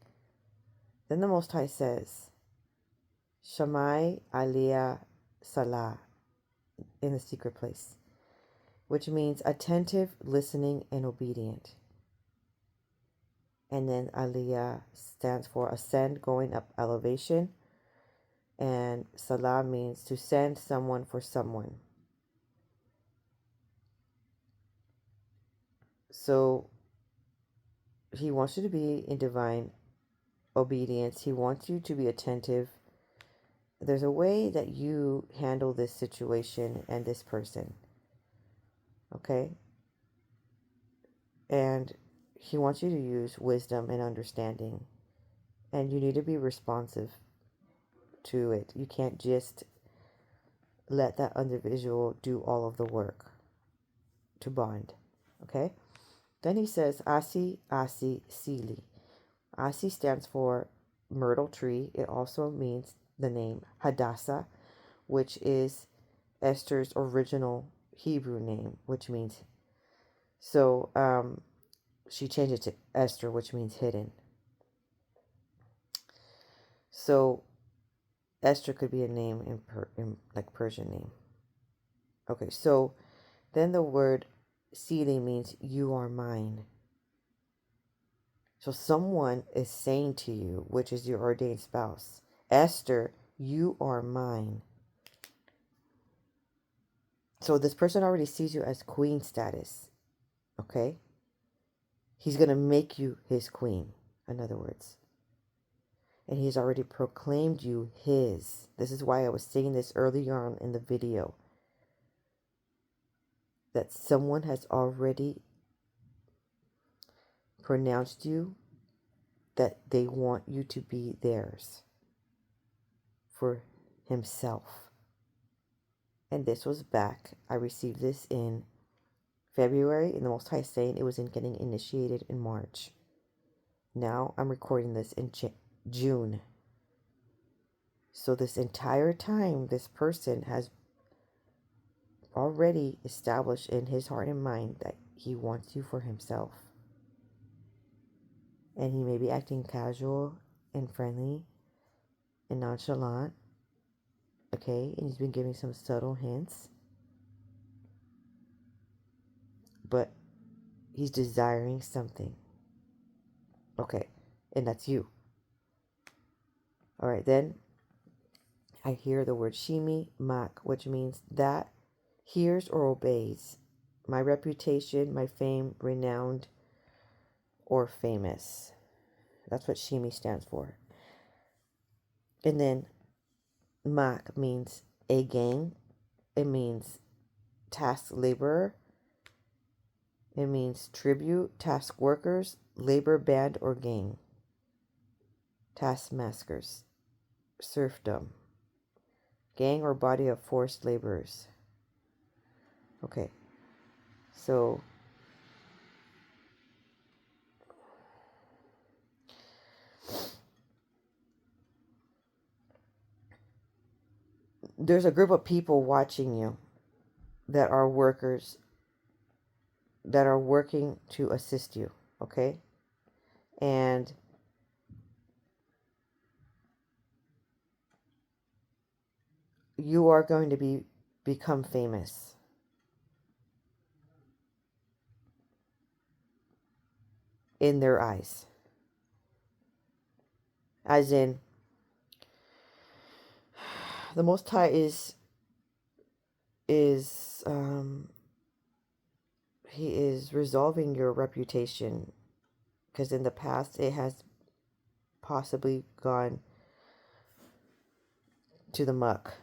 Then the Most High says, Shammai Aliyah Salah, in the secret place, which means attentive, listening, and obedient. And then Aliyah stands for ascend, going up, elevation. And Salah means to send someone for someone. So he wants you to be in divine obedience. He wants you to be attentive. There's a way that you handle this situation and this person. Okay? And he wants you to use wisdom and understanding. And you need to be responsive to it. You can't just let that individual do all of the work to bond. Okay? Then he says, Asi, Asi, Sili. Asi stands for myrtle tree. It also means the name Hadassah, which is Esther's original Hebrew name, which means, so she changed it to Esther, which means hidden. So Esther could be a name in like Persian name. Okay, so then the word Sili means you are mine. So someone is saying to you, which is your ordained spouse, Esther, you are mine. So this person already sees you as queen status, okay? He's going to make you his queen, in other words. And he's already proclaimed you his. This is why I was saying this earlier on in the video. That someone has already pronounced you that they want you to be theirs for himself. And this was back, I received this in February, and the Most High saying it was in getting initiated in March. Now I'm recording this in June. So this entire time, this person has already established in his heart and mind that he wants you for himself. And he may be acting casual and friendly and nonchalant. Okay, and he's been giving some subtle hints. But he's desiring something. Okay, and that's you. All right, then I hear the word Shimi Mak, which means that hears or obeys. My reputation, my fame, renowned, or famous. That's what Shimi stands for. And then Mak means a gang. It means task laborer. It means tribute, task workers, labor band or gang. Taskmasters, serfdom, gang or body of forced laborers. Okay, so there's a group of people watching you that are workers that are working to assist you, okay? And you are going to become famous. In their eyes. As in, the Most High is he is resolving your reputation, because in the past it has possibly gone to the muck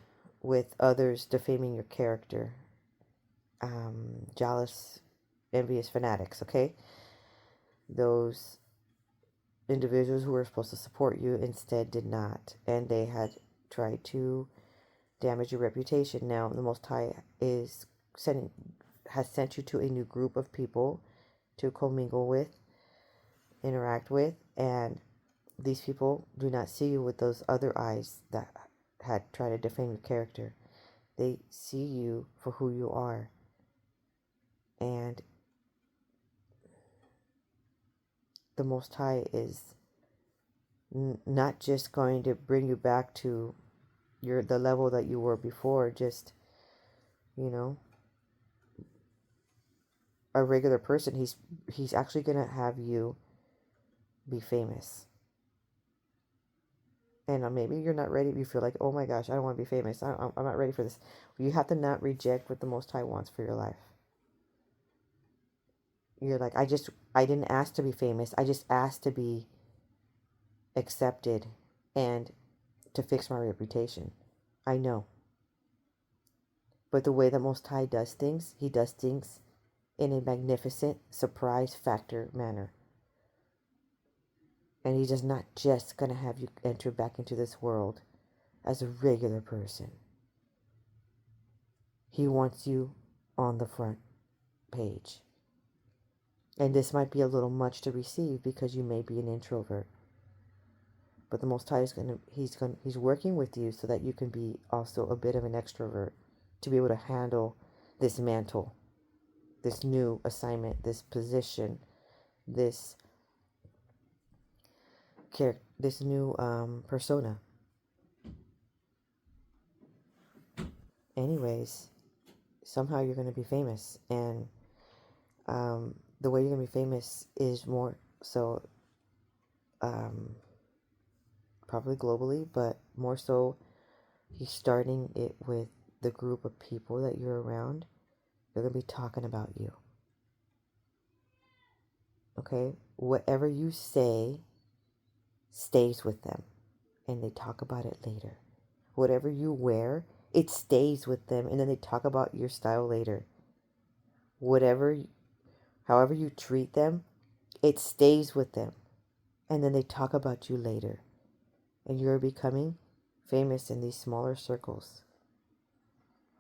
with others defaming your character, jealous, envious fanatics, okay? Those individuals who were supposed to support you instead did not, and they had tried to damage your reputation. Now the Most High has sent you to a new group of people to commingle with, interact with, and these people do not see you with those other eyes that had tried to defame your character. They see you for who you are. And the Most High is not just going to bring you back to the level that you were before, just, you know, a regular person. He's actually going to have you be famous. And maybe you're not ready. You feel like, oh my gosh, I don't want to be famous. I'm not ready for this. You have to not reject what the Most High wants for your life. You're like, I didn't ask to be famous. I just asked to be accepted and to fix my reputation. I know. But the way the Most High does things, he does things in a magnificent surprise factor manner. And he's just not just going to have you enter back into this world as a regular person. He wants you on the front page. And this might be a little much to receive because you may be an introvert. But the Most High is he's working with you so that you can be also a bit of an extrovert, to be able to handle this mantle, this new assignment, this position, this new persona. Anyways, somehow you're going to be famous, and the way you're going to be famous is more so probably globally, but more so he's starting it with the group of people that you're around. They're going to be talking about you. Okay? Whatever you say stays with them, and they talk about it later. Whatever you wear, it stays with them, and then they talk about your style later. However you treat them, it stays with them, and then they talk about you later. And you're becoming famous in these smaller circles.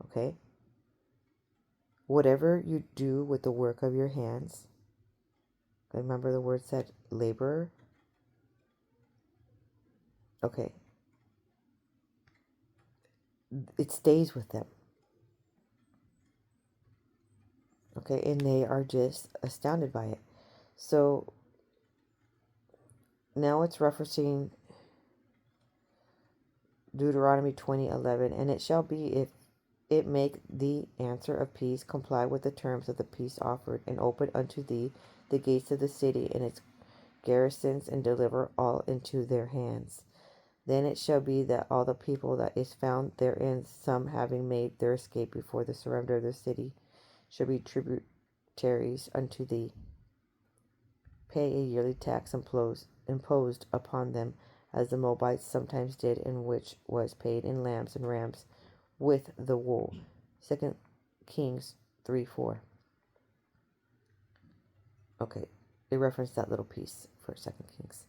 Okay? Whatever you do with the work of your hands, remember the word said laborer? Okay. It stays with them. Okay? And they are just astounded by it. So now it's referencing Deuteronomy 20:11, and it shall be if it make the answer of peace comply with the terms of the peace offered, and open unto thee the gates of the city and its garrisons, and deliver all into their hands. Then it shall be that all the people that is found therein, some having made their escape before the surrender of the city, shall be tributaries unto thee. Pay a yearly tax imposed upon them, as the Moabites sometimes did, and which was paid in lambs and rams with the wool. 2 Kings 3:4. Okay, they referenced that little piece for 2 Kings.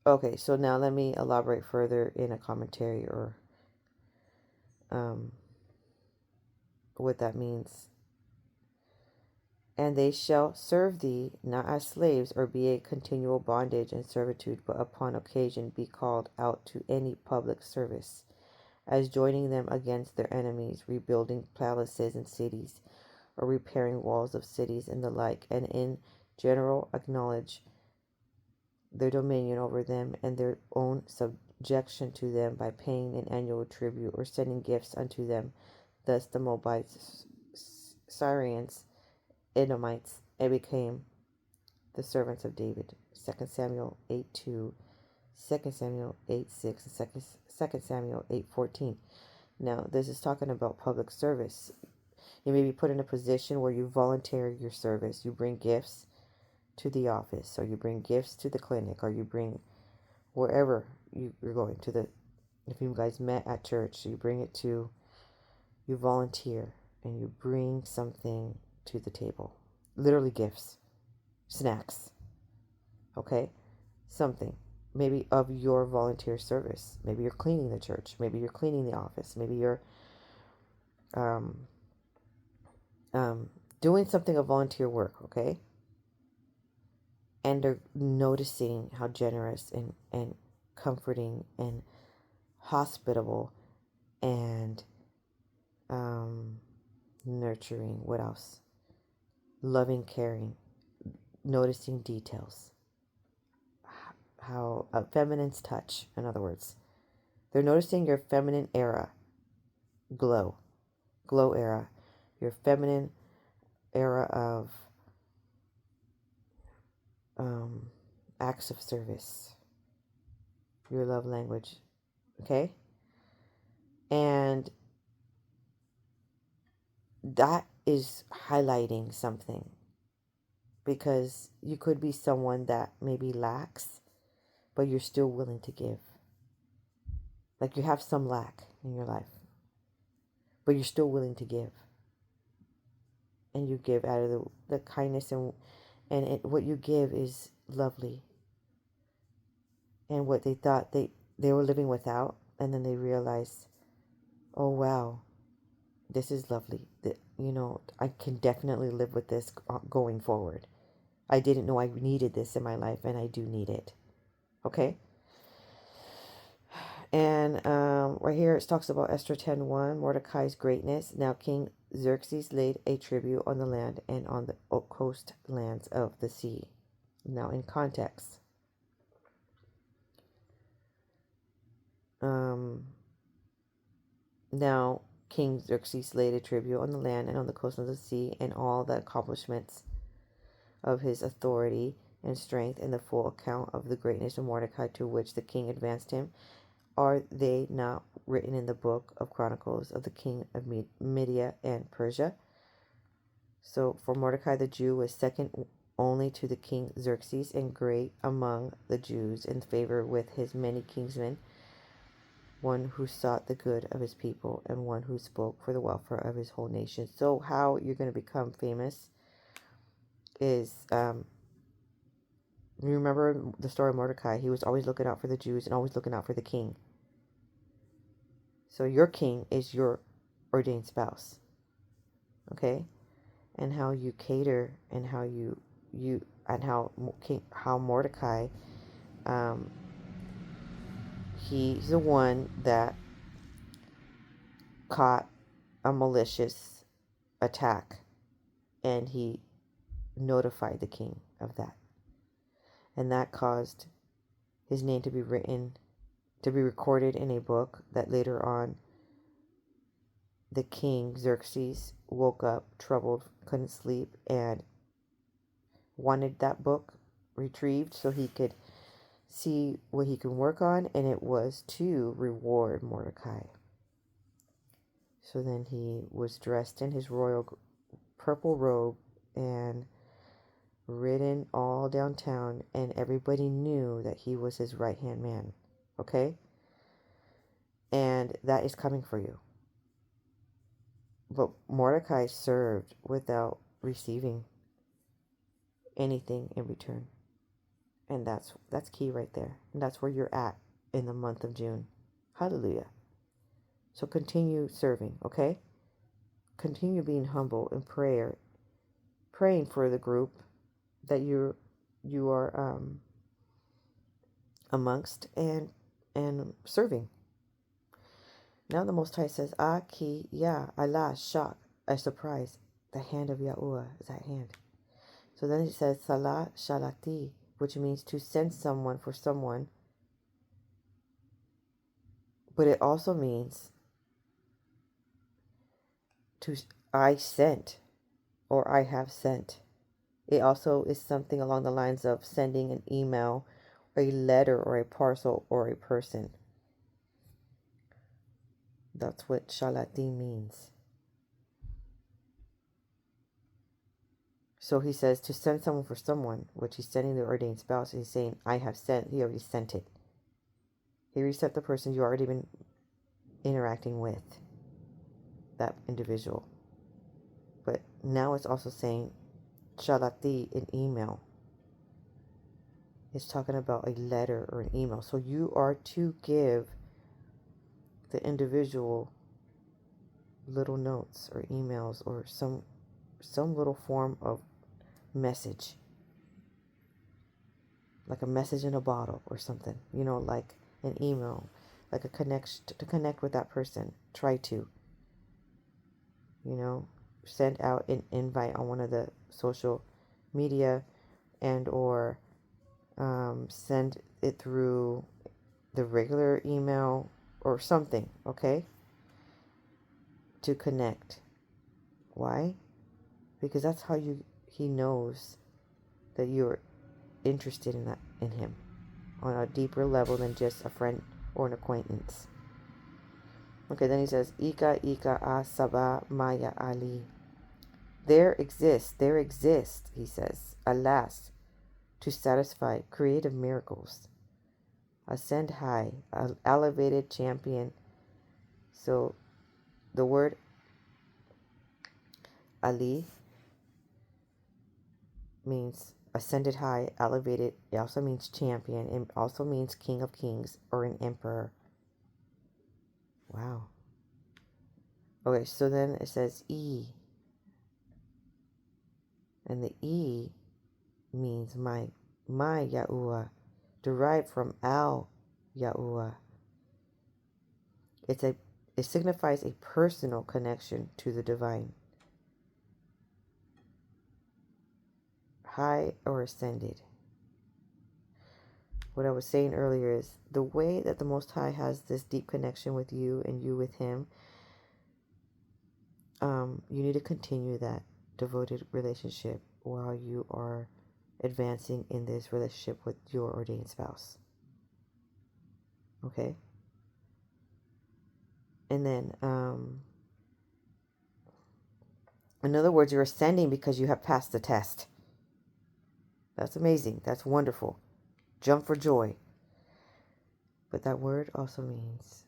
Okay, so now let me elaborate further in a commentary or what that means. And they shall serve thee not as slaves, or be a continual bondage and servitude, but upon occasion be called out to any public service, as joining them against their enemies, rebuilding palaces and cities, or repairing walls of cities and the like, and in general acknowledge their dominion over them and their own subjection to them by paying an annual tribute or sending gifts unto them. Thus the Moabites, Syrians, Edomites, and became the servants of David. 2 Samuel 8:2, 2 Samuel 8:6, and 2 Samuel 8:14. Now, this is talking about public service. You may be put in a position where you volunteer your service. You bring gifts to the office, or you bring gifts to the clinic, or you bring wherever you're going to the, if you guys met at church, you bring it to, you volunteer, and you bring something to the table. Literally gifts, snacks, okay? Something. Maybe of your volunteer service. Maybe you're cleaning the church. Maybe you're cleaning the office. Maybe you're doing something of volunteer work, okay? And they're noticing how generous and comforting and hospitable and nurturing. What else? Loving, caring, noticing details. How a feminine's touch, in other words. They're noticing your feminine era, glow era, your feminine era of acts of service, your love language, okay? And that is highlighting something, because you could be someone that maybe lacks, but you're still willing to give. Like you have some lack in your life, but you're still willing to give. And you give out of the kindness, and what you give is lovely. And what they thought they were living without, and then they realized, oh wow, this is lovely. I can definitely live with this going forward. I didn't know I needed this in my life, and I do need it. Okay? And right here it talks about Esther 10:1, Mordecai's greatness. Now King Xerxes laid a tribute on the land and on the coastlands of the sea. Now in context. Now King Xerxes laid a tribute on the land and on the coast of the sea, and all the accomplishments of his authority and strength, and the full account of the greatness of Mordecai to which the king advanced him. Are they not written in the book of Chronicles of the king of Media and Persia? So for Mordecai the Jew was second only to the king Xerxes, and great among the Jews in favor with his many kinsmen, one who sought the good of his people, and one who spoke for the welfare of his whole nation. So how you're going to become famous is, you remember the story of Mordecai. He was always looking out for the Jews and always looking out for the king. So your king is your ordained spouse. Okay? And how you cater, and how and how Mordecai, he's the one that caught a malicious attack, and he notified the king of that, and that caused his name to be recorded in a book that later on the king Xerxes woke up troubled, couldn't sleep, and wanted that book retrieved so he could see what he can work on, and it was to reward Mordecai. So then he was dressed in his royal purple robe and ridden all downtown, and everybody knew that he was his right-hand man. Okay? And that is coming for you. But Mordecai served without receiving anything in return. And that's key right there. And that's where you're at in the month of June. Hallelujah. So continue serving, okay? Continue being humble in prayer, praying for the group that you are amongst, and serving. Now the Most High says, Ah ki ya Allah shak, a surprise. The hand of Yahuwah is at hand. So then it says Salah Shalati, which means to send someone for someone. But it also means to I sent, or I have sent. It also is something along the lines of sending an email, a letter, or a parcel, or a person. That's what Shalati means. So he says to send someone for someone, which he's sending the ordained spouse. He's saying, I have sent. He already sent it. He already sent the person you already been interacting with, that individual. But now it's also saying Shalati, an email. It's talking about a letter or an email. So you are to give the individual little notes or emails or some little form of message, like a message in a bottle or something, like an email, like a connection to connect with that person. Try to, send out an invite on one of the social media, and or send it through the regular email or something, okay? To connect. Why? Because that's how he knows that you're interested in him on a deeper level than just a friend or an acquaintance. Okay, then he says, Ika Ika Asaba Maya Ali. There exists, he says, alas, to satisfy creative miracles. Ascend high, elevated champion. So the word Ali means ascended high, elevated. It also means champion. It also means king of kings or an emperor. Wow. Okay, so then it says E. And the E means my Yahuwah, derived from Al Yahuwah. It signifies a personal connection to the divine. High or ascended. What I was saying earlier is the way that the Most High has this deep connection with you and you with Him, you need to continue that devoted relationship while you are advancing in this relationship with your ordained spouse. Okay? And then, in other words, you're ascending because you have passed the test. That's amazing. That's wonderful. Jump for joy. But that word also means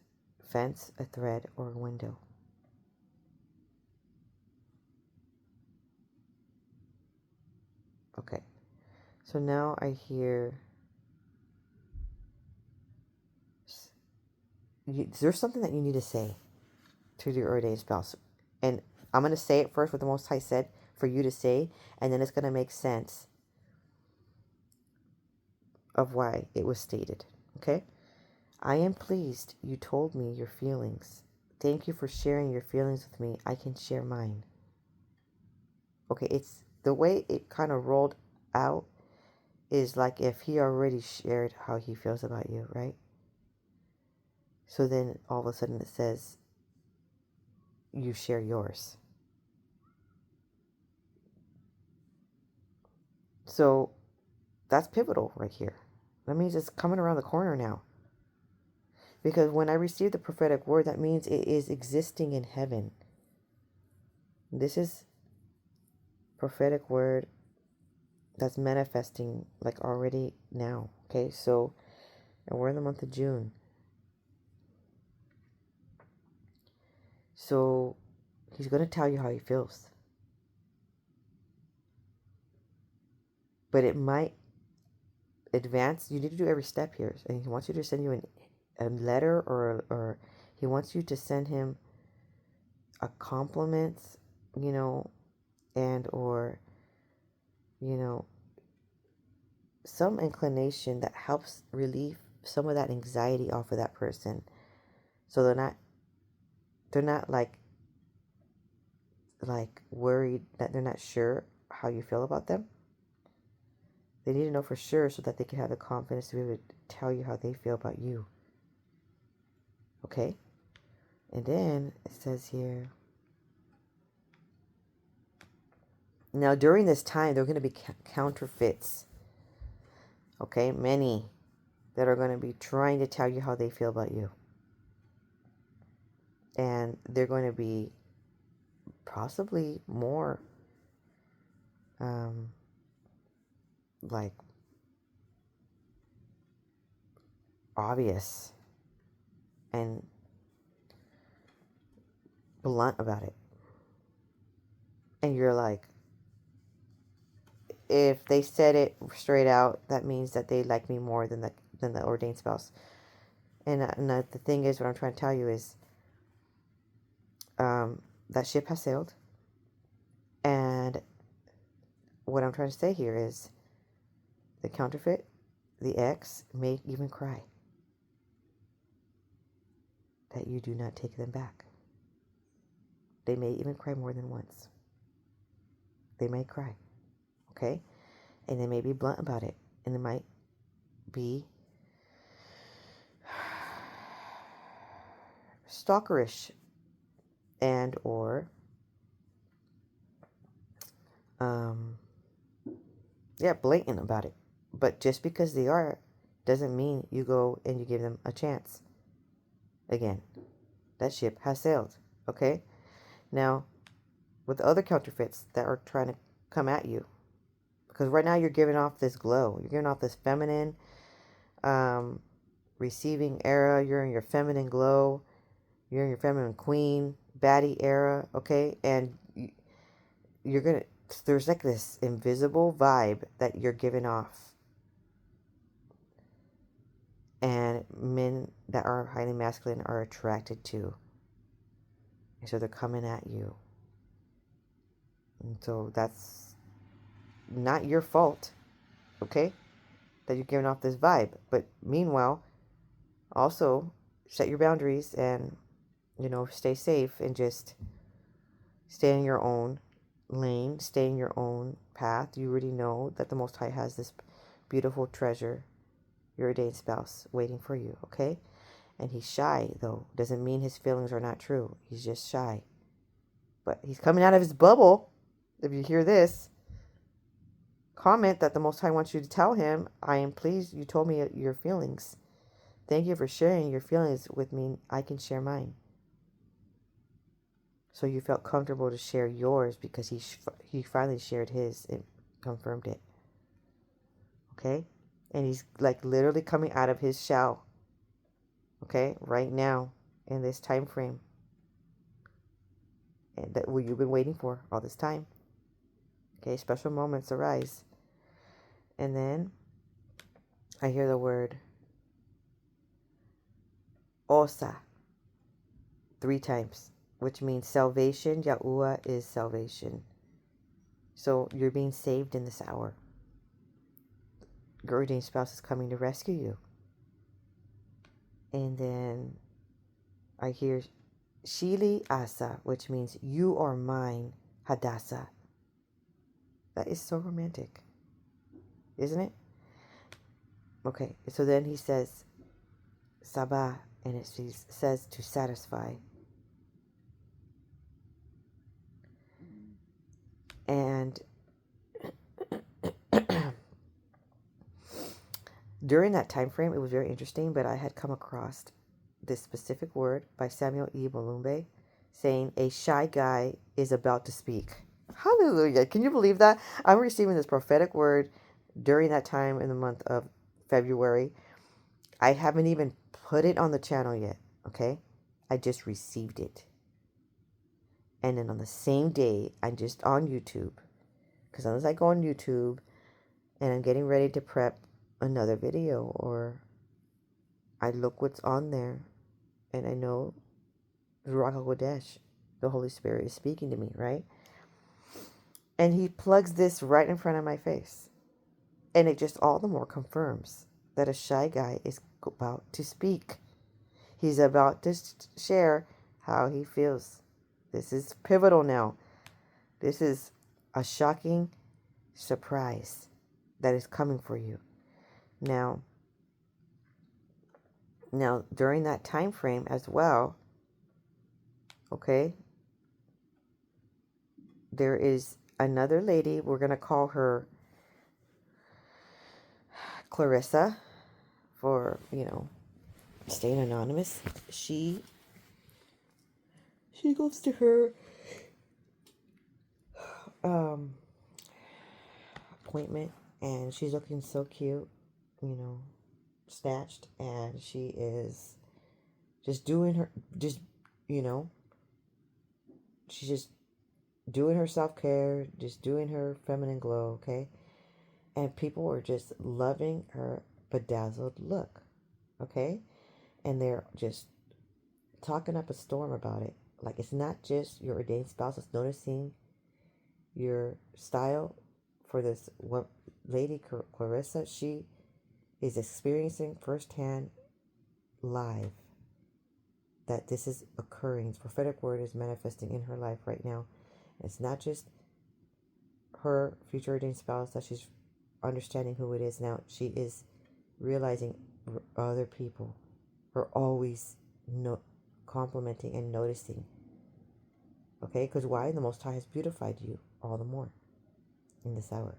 fence, a thread, or a window. Okay. So now I hear, there's something that you need to say to your ordained spouse. And I'm going to say it first, what the Most High said for you to say, and then it's going to make sense of why it was stated. Okay? I am pleased you told me your feelings. Thank you for sharing your feelings with me. I can share mine. Okay, it's the way it kind of rolled out is like if he already shared how he feels about you, right? So then all of a sudden it says you share yours. So that's pivotal right here. That means it's coming around the corner now. Because when I receive the prophetic word, that means it is existing in heaven. This is prophetic word that's manifesting like already now. Okay, so, and we're in the month of June. So he's going to tell you how he feels. But it might advance. You need to do every step here. And he wants you to send you a letter or he wants you to send him a compliment, and or, some inclination that helps relieve some of that anxiety off of that person. So they're not like worried that they're not sure how you feel about them. They need to know for sure so that they can have the confidence to be able to tell you how they feel about you. Okay? And then it says here, now during this time, there are going to be counterfeits. Okay? Many that are going to be trying to tell you how they feel about you. And they're going to be possibly more like obvious and blunt about it. And you're like, if they said it straight out, that means that they like me more than the ordained spouse. And the thing is, what I'm trying to tell you is, that ship has sailed. And what I'm trying to say here is, the counterfeit, the ex, may even cry that you do not take them back. They may even cry more than once. They may cry, okay? And they may be blunt about it. And they might be stalkerish and or blatant about it. But just because they are doesn't mean you go and you give them a chance. Again, that ship has sailed, okay? Now, with the other counterfeits that are trying to come at you, because right now you're giving off this glow. You're giving off this feminine, receiving era. You're in your feminine glow. You're in your feminine queen, baddie era, okay? And you're going to, there's like this invisible vibe that you're giving off. And men that are highly masculine are attracted to. And so they're coming at you. And so that's not your fault, okay? That you're giving off this vibe. But meanwhile, also set your boundaries and, stay safe and just stay in your own lane, stay in your own path. You already know that the Most High has this beautiful treasure, your ordained spouse, waiting for you, okay? And he's shy, though. Doesn't mean his feelings are not true. He's just shy. But he's coming out of his bubble. If you hear this, comment that the Most High wants you to tell him, I am pleased you told me your feelings. Thank you for sharing your feelings with me. I can share mine. So you felt comfortable to share yours because he finally shared his and confirmed it. Okay? And he's like literally coming out of his shell. Okay? Right now in this time frame. And that what you've been waiting for all this time. Okay? Special moments arise. And then I hear the word Osa 3 times, which means salvation. Yahuwah is salvation. So you're being saved in this hour. Your ordained spouse is coming to rescue you. And then I hear Shili Asa, which means you are mine, Hadassah. That is so romantic, isn't it? Okay, so then he says Sabah, and it says to satisfy. And during that time frame, it was very interesting, but I had come across this specific word by Samuel E. Malumbe saying a shy guy is about to speak. Hallelujah. Can you believe that? I'm receiving this prophetic word during that time in the month of February. I haven't even put it on the channel yet, okay? I just received it. And then on the same day, I'm just on YouTube. Because unless I go on YouTube and I'm getting ready to prep another video, or I look what's on there and I know the Ruach HaKodesh, the Holy Spirit is speaking to me, right? And he plugs this right in front of my face. And it just all the more confirms that a shy guy is about to speak. He's about to share how he feels. This is pivotal now. This is a shocking surprise that is coming for you. Now during that time frame as well, okay, there is another lady. We're going to call her Clarissa for, staying anonymous. She goes to her appointment, and she's looking so cute, snatched, and she is just doing her, she's just doing her self-care, just doing her feminine glow, okay? And people are just loving her bedazzled look, okay? And they're just talking up a storm about it. Like, it's not just your ordained spouse that's noticing your style for this one lady, Clarissa. She is experiencing firsthand live that this is occurring. This prophetic word is manifesting in her life right now. It's not just her future ordained spouse, that she's understanding who it is now, she is realizing other people are always complimenting and noticing. Okay, because why? The Most High has beautified you all the more in this hour.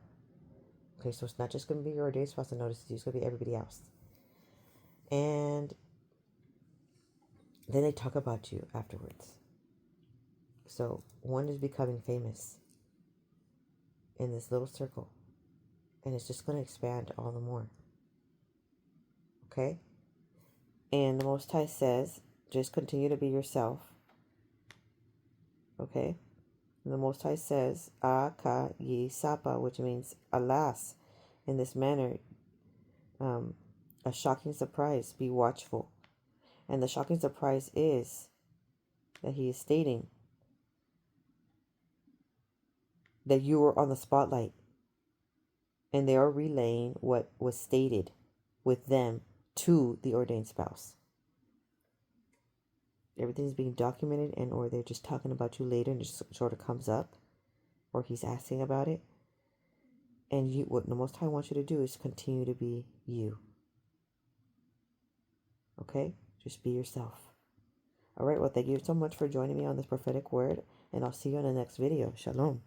Okay, so it's not just going to be your ordained spouse that notices you, it's going to be everybody else. And then they talk about you afterwards. So one is becoming famous in this little circle, and it's just going to expand all the more. Okay? And the Most High says, just continue to be yourself. Okay? And the Most High says, ka yi sapa, which means, alas, in this manner, a shocking surprise, be watchful. And the shocking surprise is that he is stating that you were on the spotlight, and they are relaying what was stated with them to the ordained spouse. Everything's being documented, and or they're just talking about you later and it just sort of comes up, or he's asking about it. And you, what the Most High wants you to do is continue to be you. Okay? Just be yourself. All right, well, thank you so much for joining me on this prophetic word, and I'll see you in the next video. Shalom.